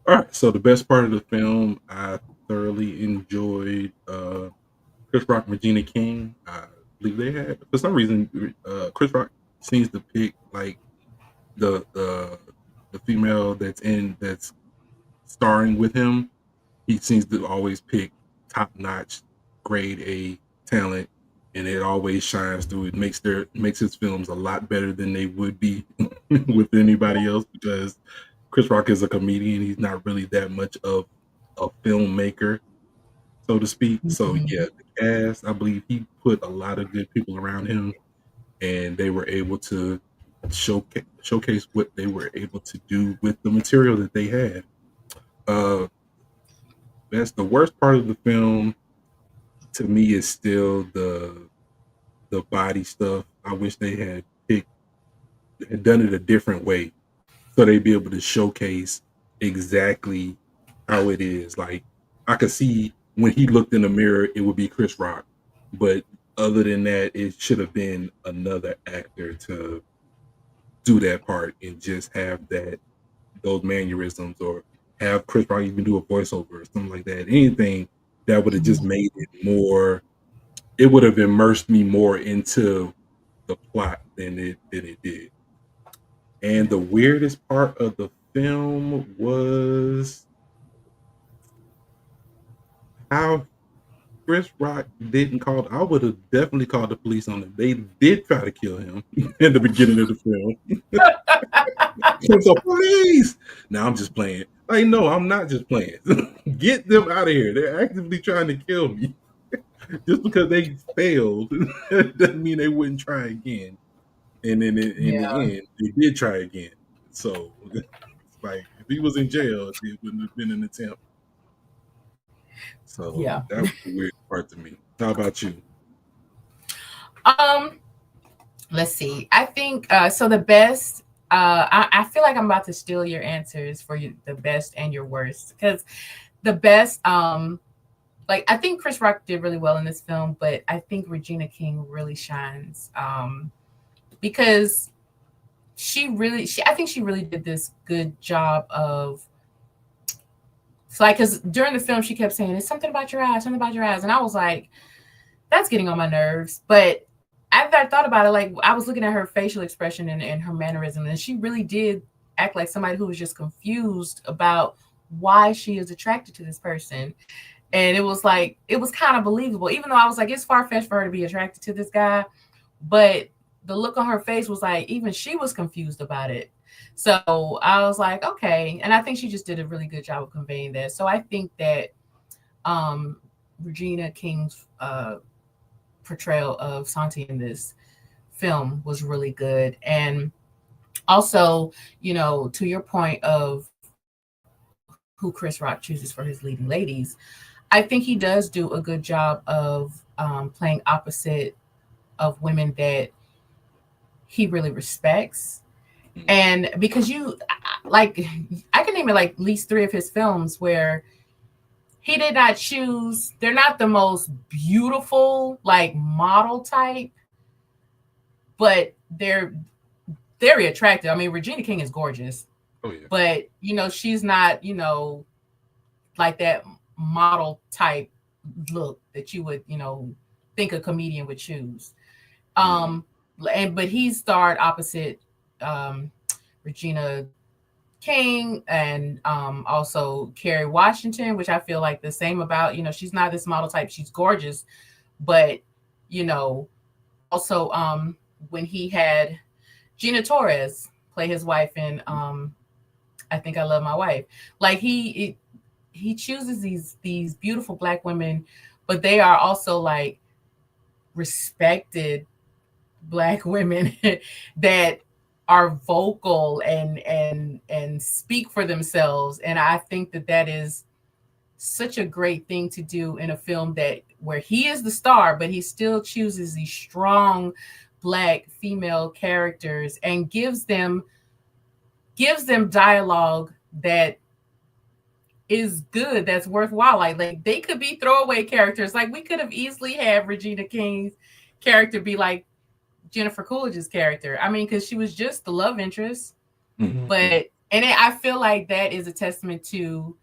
All right. So the best part of the film, I thoroughly enjoyed Chris Rock and Regina King. I believe they had for some reason Chris Rock seems to pick like the the the female that's starring with him. He seems to always pick top notch, grade A talent, and it always shines through. It makes his films a lot better than they would be with anybody else because Chris Rock is a comedian. He's not really that much of a filmmaker, so to speak. So yeah, Mhm. the cast, I believe he put a lot of good people around him, and they were able to showcase what they were able to do with the material that they had. Uh, that's the worst part of the film to me is still the body stuff. I wish they had done it a different way so they'd be able to showcase exactly how it is. Like I could see when he looked in the mirror, it would be Chris Rock, but other than that, it should have been another actor to do that part and just have those mannerisms or have Chris Rock even do a voiceover or something like that. Anything that would have just Mhm. made it more. It would have immersed me more into the plot than it did. And Yeah. the weirdest part of the film was how Chris Rock didn't call. I would have definitely called the police on him. They did try to kill him in the beginning of the film. So police. Now I'm just playing. Like, no, I'm not just playing. Get them out of here. They're actively trying to kill me. Just because they failed doesn't mean they wouldn't try again. And then in Yeah. the end, they did try again. So it's like if he was in jail, it wouldn't have been an attempt. So Yeah. that was the weird part to me. How about you? Um, let's see. I think so the best I feel like I'm about to steal your answers for you, the best and your worst. Because the best, like I think Chris Rock did really well in this film, but I think Regina King really shines. Because I think she really did this good job of, it's like, because during the film she kept saying it's something about your eyes, something about your eyes, and I was like, that's getting on my nerves. But after I thought about it, like I was looking at her facial expression and her mannerism, and she really did act like somebody who was just confused about why she is attracted to this person. And it was like, it was kind of believable, even though I was like, it's far fetched for her to be attracted to this guy. But the look on her face was like, even she was confused about it. So I was like, okay. And I think she just did a really good job of conveying that. So I think that um, Regina King's portrayal of Santi in this film was really good. And also, to your point of who Chris Rock chooses for his leading ladies, I think he does do a good job of playing opposite of women that he really respects. Mm. And because like, I can name it like at least three of his films where he did not choose, they're not the most beautiful, like model type, but they're very attractive. I mean, Regina King is gorgeous, Oh yeah. but she's not, like that model type look that you would, think a comedian would choose. Mm. Um, but he starred opposite Regina King and also Kerry Washington, which I feel like the same about. She's not this model type. She's gorgeous, but you know, also when he had Gina Torres play his wife in I Think I Love My Wife, like he chooses these beautiful black women, but they are also like respected black women that are vocal and speak for themselves. And I think that that is such a great thing to do in a film that where he is the star, but he still chooses these strong black female characters and gives them dialogue that is good, that's worthwhile. Like they could be throwaway characters. Like we could have easily had Regina King's character be like Jennifer Coolidge's character. I mean, because she was just the love interest, Mm. but Mm. And I feel like that is a testament to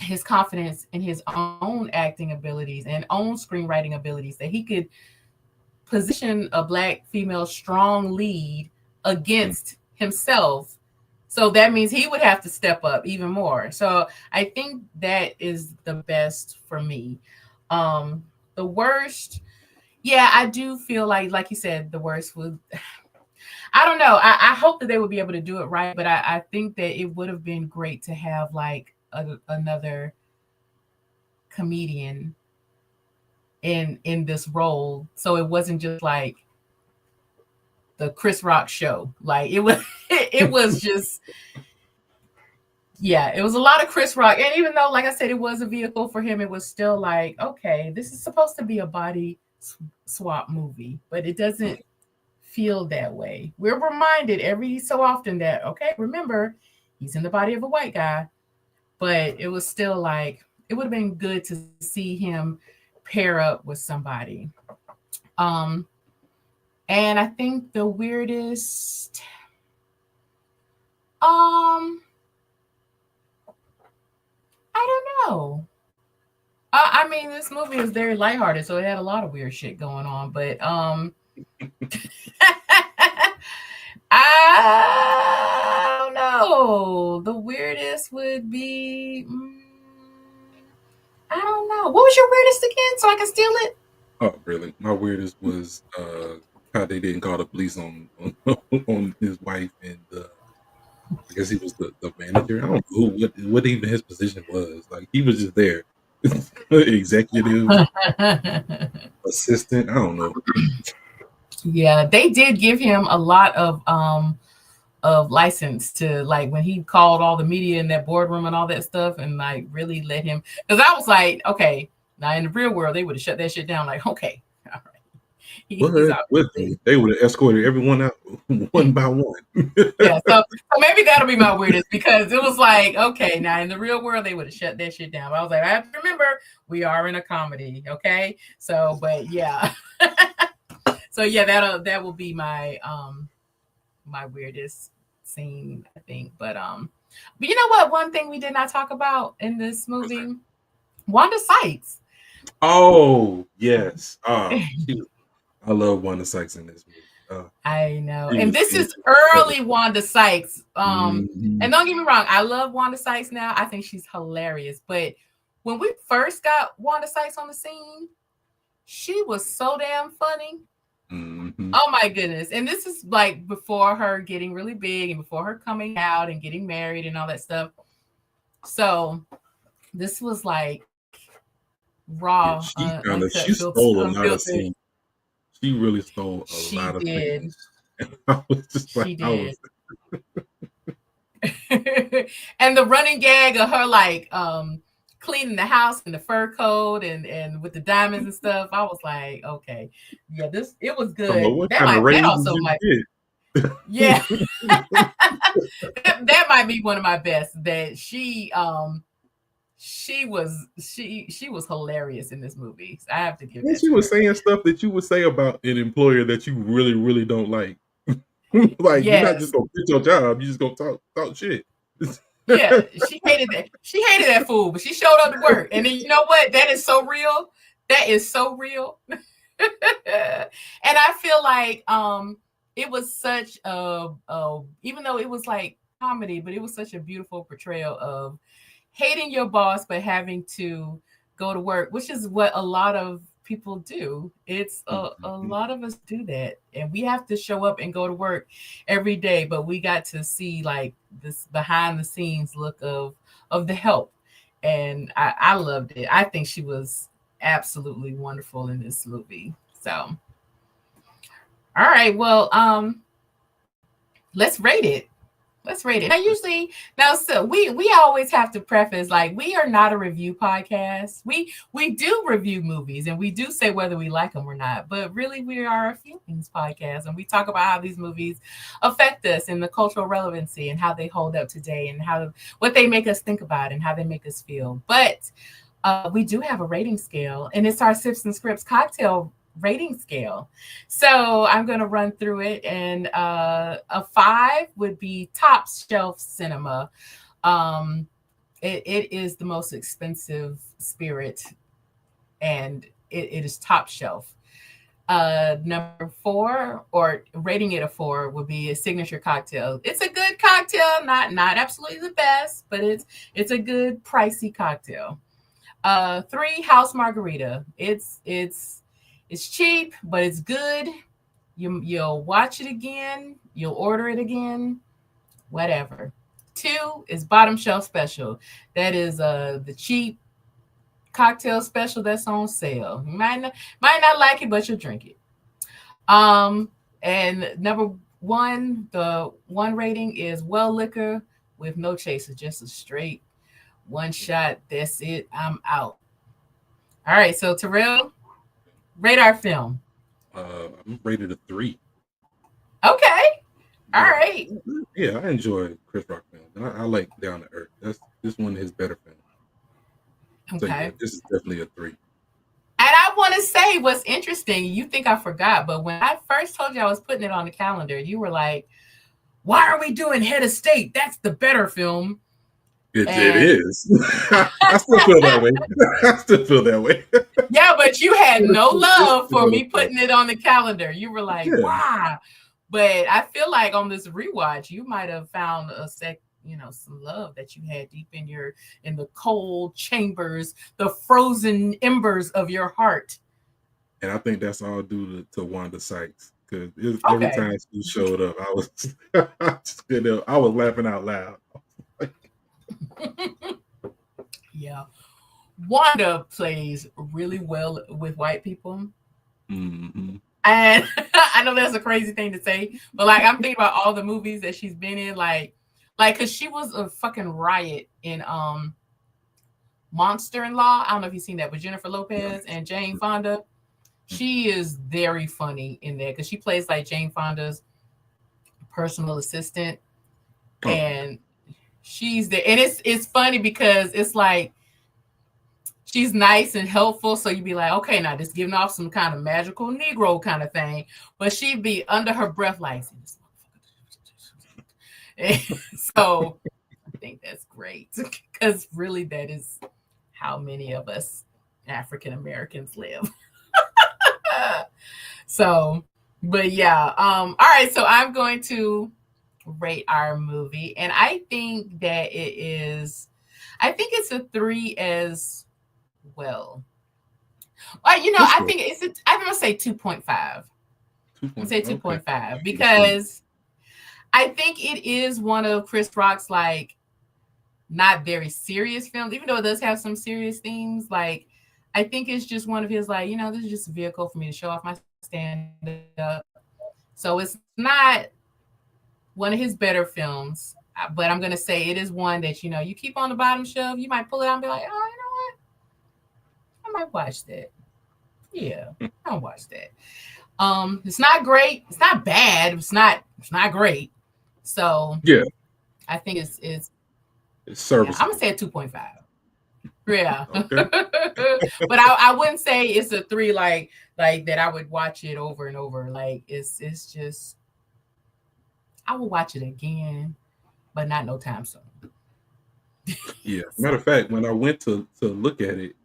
his confidence in his own acting abilities and own screenwriting abilities, that he could position a black female strong lead Mm. against himself. So that means he would have to step up even more. So I think that is the best for me. Um, the worst, yeah, I do feel like you said, the worst would. I don't know. I hope that they would be able to do it right, but I think that it would have been great to have like another comedian in this role, so it wasn't just like the Chris Rock show. Like it was, it was just, yeah, it was a lot of Chris Rock. And even though, like I said, it was a vehicle for him, it was still like, okay, this is supposed to be a body swap movie, but it doesn't feel that way. We're reminded every so often that, okay, remember, he's in the body of a white guy, but it was still like, it would have been good to see him pair up with somebody. Um, and I think the weirdest, I don't know. I mean, this movie is very lighthearted, so it had a lot of weird shit going on. But I don't know. The weirdest would be, I don't know. What was your weirdest again? So I can steal it. Oh, really? My weirdest was how they didn't call the police on on his wife, and I guess he was the manager. I don't know what even his position was. Like he was just there, executive assistant. I don't know. Yeah, they did give him a lot of license to, like, when he called all the media in that boardroom and all that stuff, and like really let him, because I was like, okay, now in the real world they would have shut that shit down, like, okay, all right, he's But with obviously, them, they would have escorted everyone out one by one. yeah. So maybe that'll be my weirdest, because it was like, okay, now in the real world they would have shut that shit down. But I was like, I have to remember we are in a comedy, okay? So, but yeah, so yeah, that will be my weirdest scene, I think. But you know what? One thing we did not talk about in this What's that? movie, Wanda Sykes. Oh yes. I love Wanda Sykes in this movie. I know. She And was this in is incredible. early Wanda Sykes. Mhm. And don't get me wrong, I love Wanda Sykes now. I think she's hilarious. But when we first got Wanda Sykes on the scene, she was so damn funny. Mhm. Oh my goodness. And this is like before her getting really big and before her coming out and getting married and all that stuff. So this was like raw, Yeah, she kind of uncut, she stole a lot of unfiltered. scenes. She really stole a She lot of did. scenes. I was just like, She I did. was And the running gag of her like cleaning the house in the fur coat and with the diamonds and stuff, I was like, okay, yeah, this, it was talking about good. what That kind of might, that raise did also you might, get? yeah, that might be one of my best. That she was hilarious in this movie. So I have to give And that she to was her. saying stuff that you would say about an employer that you really, really don't like. Like you're not just Yes. gonna quit your job, you just gonna talk shit. Yeah, she hated that. She hated that fool, but she showed up to work. And then you know what? That is so real. That is so real. And I feel like it was such a, even though it was like comedy, but it was such a beautiful portrayal of hating your boss but having to go to work, which is what a lot of people do. It's a Mhm. lot of us do that, and we have to show up and go to work every day. But we got to see like this behind the scenes look of the help, and I loved it. I think she was absolutely wonderful in this movie. So, all right, well, let's rate it. Let's rate it. Now, usually, now, so we always have to preface, like, we are not a review podcast. We do review movies and we do say whether we like them or not, but really we are a feelings podcast, and we talk about how these movies affect us and the cultural relevancy and how they hold up today and how what they make us think about and how they make us feel. But we do have a rating scale, and it's our Sips and Scripts cocktail rating scale. So I'm going to run through it. And a 5 would be top shelf cinema. Um, it is the most expensive spirit, and it is top shelf. Number 4, or rating it a 4, would be a signature cocktail. It's a good cocktail, not absolutely the best, but it's a good pricey cocktail. 3, house margarita. It's cheap, but it's good. You'll watch it again, you'll order it again, whatever. 2 is bottom shelf special. That is the cheap cocktail special that's on sale. You might not like it, but you'll drink it. And number 1, the 1 rating is well liquor with no chaser, just a straight one shot. That's it. I'm out. All right, so Terrell, rate our film. I'm rated a 3. Okay. All Yeah, right. yeah, I enjoy Chris Rock films. I like Down to Earth. That's this one of his better films. So yeah, Okay. this is definitely a 3. And I want to say what's interesting. You think I forgot, but when I first told you I was putting it on the calendar, you were like, "Why are we doing Head of State? That's the better film." It And is. I still feel that way. I still feel that way. yeah, but you had no It's love the for better me film. putting it on the calendar. You were like, Yeah, "Why?" But I feel like on this rewatch, you might have found some love that you had deep in the cold chambers, the frozen embers of your heart. and I think that's all due to Wanda Sykes because every Okay. time she showed up, I was I was laughing out loud. Yeah. Wanda plays really well with white people. Hmm. And I know that's a crazy thing to say, but like I'm thinking about all the movies that she's been in, like cause she was a fucking riot in Monster in Law. I don't know if you've seen that with Jennifer Lopez and Jane Fonda. She is very funny in there because she plays like Jane Fonda's personal assistant, Oh, okay. and she's there. And it's funny because it's like she's nice and helpful. So you'd be like, okay, now just giving off some kind of magical Negro kind of thing. But she'd be under her breath like, so I think that's great because really that is how many of us African Americans live. So, but yeah. All right. So I'm going to rate our movie, and I think that I think it's a 3 as well. That's I good. think I'm gonna say 2.5. Two I'm gonna point. say Okay, 2.5 that's good. because I think it is one of Chris Rock's like not very serious films, even though it does have some serious themes. Like I think it's just one of his like, this is just a vehicle for me to show off my stand up. So it's not one of his better films, but I'm gonna say it is one that you keep on the bottom shelf. You might pull it out and be like, oh, I might watch that. Yeah, I'll watch that. It's not great. It's not bad. It's not great. So Yeah, I think it's it's yeah. I'm gonna serviceable. say a 2.5. Yeah, but Okay. I wouldn't say it's a 3 like that. I would watch it over and over. Like it's just I will watch it again, but not no time soon. Yeah. Matter So of fact, when I went to look at it,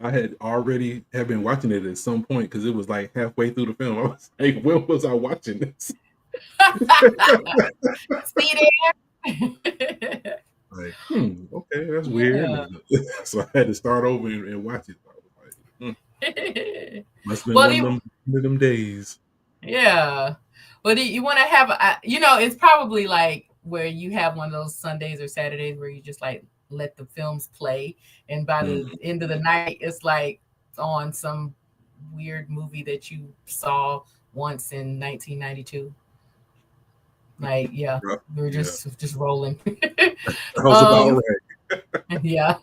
I had already have been watching it at some point because it was like halfway through the film. I was like, when was I watching this? see there. Like, okay, that's weird. Yeah. And so I had to start over and watch it. I was like, must have been Well, one of them days. yeah. But you want to have, it's probably like where you have one of those Sundays or Saturdays where you just like let the films play. And by the Mhm. end of the night, it's like on some weird movie that you saw once in 1992. Like, yeah, Right. we were Yeah, just rolling. that was about um, right. yeah.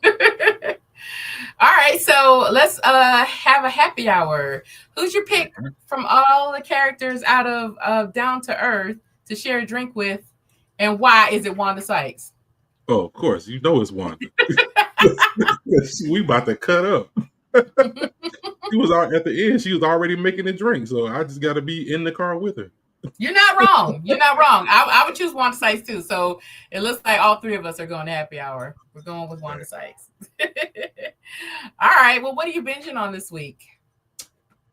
All right, so let's have a happy hour. Who's your pick Mhm. from all the characters out of Down to Earth to share a drink with, and why is it Wanda Sykes? Oh, of course, you know it's Wanda. We about to cut up. She was at the end. She was already making a drink, so I just got to be in the car with her. You're not wrong. You're not wrong. I would choose Wanda Sykes too. So it looks like all three of us are going to happy hour. We're going with Wanda Sykes. All right. Well, what are you binging on this week?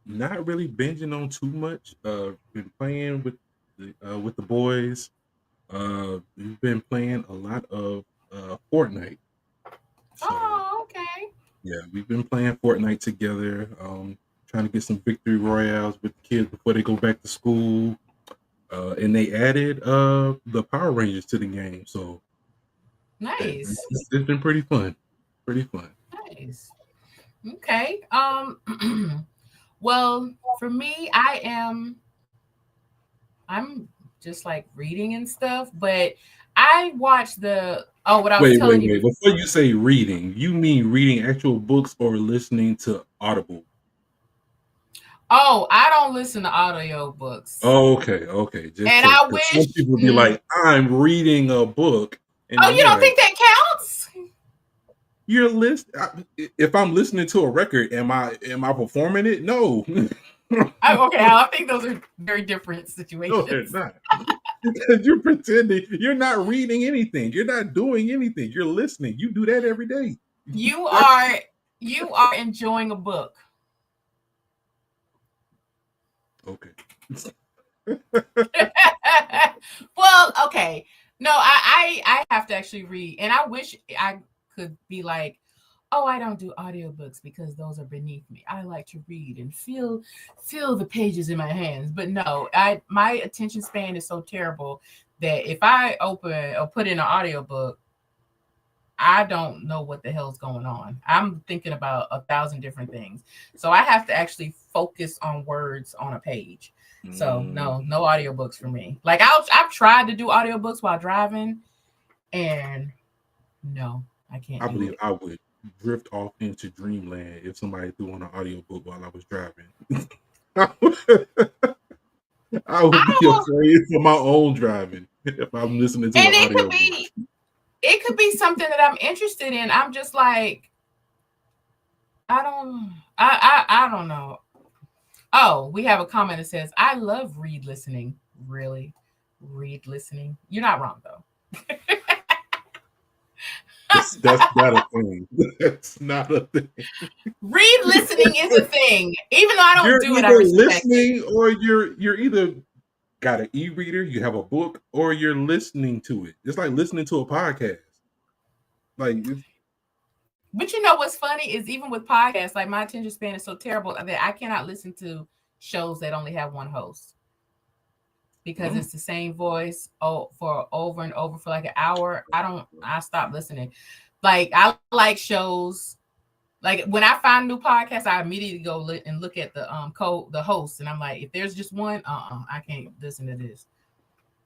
Not really binging on too much. Been playing with the boys. We've been playing a lot of Fortnite. So Oh, okay. yeah, we've been playing Fortnite together. Trying to get some victory royales with the kids before they go back to school. And they added the Power Rangers to the game, so Nice. it's been pretty fun. Pretty fun. Nice. Okay. Well, for me, I'm just like reading and stuff, but I watched what I was Wait, telling wait, you wait. before. Before you say reading, you mean reading actual books or listening to Audible? Oh, I don't listen to audio books. Oh, okay. Just And check. I Because some wish people be like, I'm reading a book. And Oh, then you you're don't like, think that counts? you're if I'm listening to a record, am I performing it? No. Okay, I think those are very different No, they're situations. not. Because you're pretending you're not reading anything. You're not doing anything. You're listening. You do that every day. You are enjoying a book. Okay. Well, okay. No, I have to actually read, and I wish I could be like, oh, I don't do audiobooks because those are beneath me. I like to read and feel the pages in my hands. But no, my attention span is so terrible that if I open or put in an audiobook, I don't know what the hell's going on. I'm thinking about 1,000 different things. So I have to actually focus on words on a page. So no audiobooks for me. Like I've tried to do audiobooks while driving, and no, I can't I do believe it. I would drift off into dreamland if somebody threw on an audiobook while I was driving. I would I be will, afraid for my own driving if I'm listening to and an audiobook. it could be something that I'm interested in. I'm just like, I don't know. Oh, we have a comment that says, I love read listening. Really? Read listening? You're not wrong though. That's not a thing. That's not a thing. Read listening is a thing. Even though I don't You're do it, I either respect it. listening or you're either got an e-reader, you have a book, or you're listening to it. It's like listening to a podcast. Like But you know what's funny is even with podcasts, like my attention span is so terrible that I cannot listen to shows that only have one host because it's the same voice for over and over for like an hour. I stop listening. Like I like shows. Like when I find a new podcast, I immediately go and look at the host, and I'm like, if there's just one, I can't listen to this.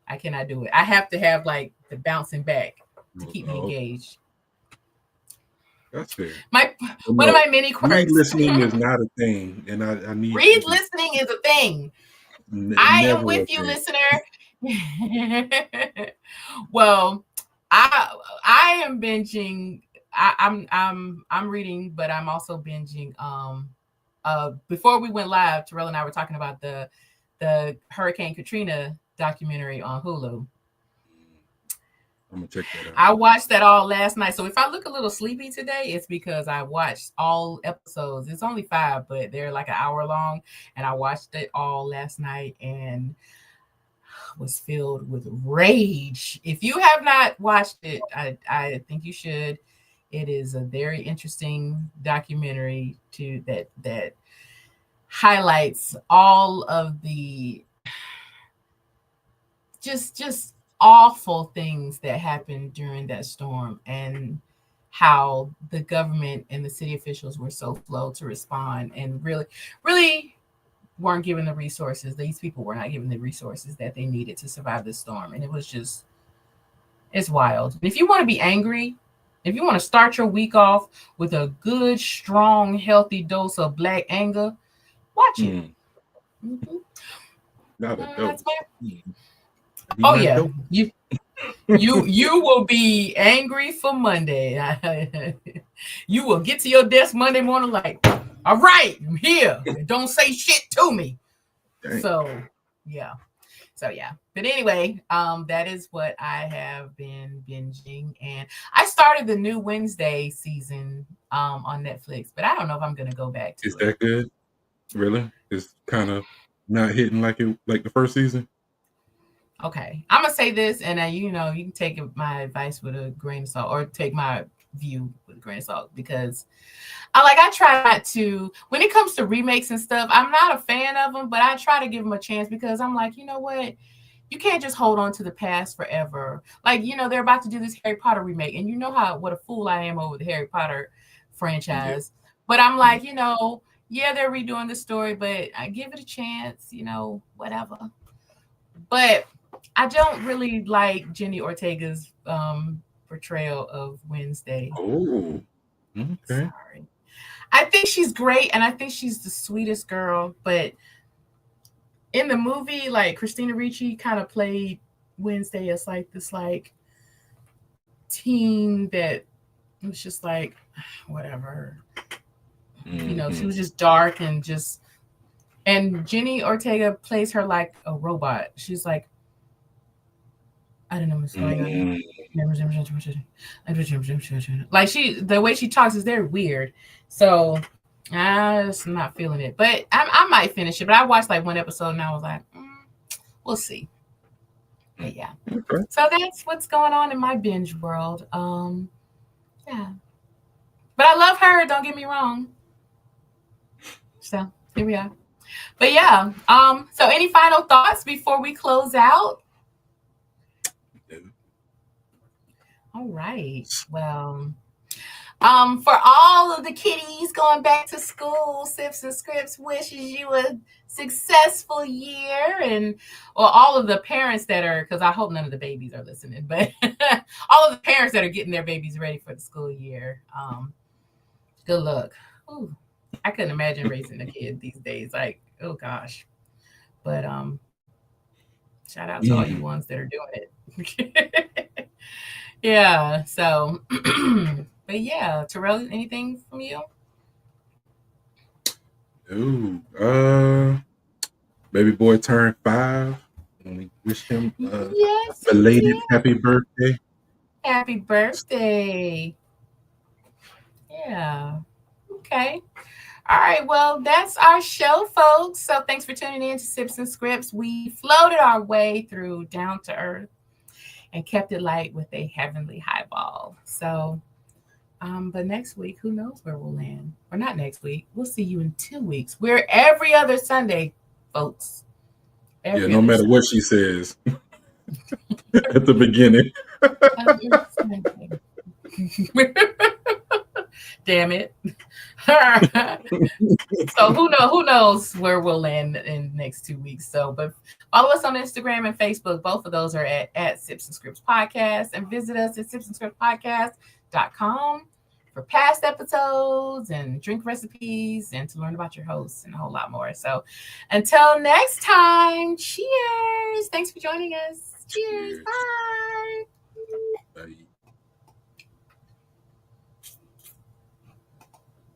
I cannot do it. I have to have like the bouncing back to keep me engaged. that's fair. One of my many Read quirks. listening is not a thing, and I need Read listening is a thing. I am never a with you, thing. listener. Well, I am binging. I'm reading, but I'm also binging. Before we went live, Terrell and I were talking about the Hurricane Katrina documentary on Hulu. I'm gonna check that out. I watched that all last night. So if I look a little sleepy today, it's because I watched all episodes. It's only 5, but they're like an hour long. And I watched it all last night and was filled with rage. If you have not watched it, I think you should. It is a very interesting documentary that highlights all of the just awful things that happened during that storm and how the government and the city officials were so slow to respond and really weren't given the resources. These people were not given the resources that they needed to survive this storm. And it's wild. And if you want to be angry, if you want to start your week off with a good, strong, healthy dose of black anger, watch it. Mm-hmm. Not a dose. Oh yeah, you will be angry for Monday. You will get to your desk Monday morning like, All right, I'm here. Don't say shit to me. Dang. So yeah. So yeah. But anyway, that is what I have been binging. And I started the new Wednesday season on Netflix, but I don't know if I'm gonna go back Is to it. that good? Really? It's kind of not hitting like the first season. Okay. I'm gonna say this, and you can take my advice with a grain of salt, or take my view with a grain of salt, because I try not to, when it comes to remakes and stuff, I'm not a fan of them, but I try to give them a chance, because I'm like, you know what? You can't just hold on to the past forever. Like, they're about to do this Harry Potter remake, and you know how what a fool I am over the Harry Potter Yeah. franchise. But I'm Mhm. like, yeah, they're redoing the story, but I give it a chance, whatever. But I don't really like Jenny Ortega's portrayal of Wednesday. Oh, okay. Sorry. I think she's great, and I think she's the sweetest girl, but in the movie, like, Christina Ricci kind of played Wednesday as like this, like, teen that was just like whatever. She Hmm. was just dark and just, and Jenny Ortega plays her like a robot. She's like, I don't know what's going on. Mm. Like, the way she talks is very weird. So I just not feeling it. But I might finish it. But I watched like one episode and I was like, we'll see. But yeah. Okay. So that's what's going on in my binge world. Yeah. But I love her, don't get me wrong. So here we are. But yeah. So any final thoughts before we close out? All right. Well, for all of the kiddies going back to school, Sips and Scripts wishes you a successful year, and, or all of the parents that are, because I hope none of the babies are listening, but all of the parents that are getting their babies ready for the school year. Good luck. Ooh, I couldn't imagine raising a kid these days. Like, oh gosh. But shout out to all you Mm. ones that are doing it. Yeah. So, but yeah, Terrell, anything from you? Ooh. Baby boy turned 5. And we wish him a Yes, you belated did. happy birthday. Happy birthday. Yeah. Okay. All right. Well, that's our show, folks. So thanks for tuning in to Sips and Scripts. We floated our way through Down to Earth and kept it light with a heavenly highball. So, but next week, who knows where we'll land? Or not next week. We'll see you in 2 weeks. We're every other Sunday, folks. Yeah, Every no other matter what Sunday. she says at the beginning. Other Sunday. Damn it. So who knows where we'll land in the next 2 weeks. So, but follow us on Instagram and Facebook. Both of those are at Sips and Scripts Podcast, and visit us at sipsandscriptspodcast.com for past episodes and drink recipes and to learn about your hosts and a whole lot more. So until next time, cheers. Thanks for joining us. Cheers. Cheers. Bye.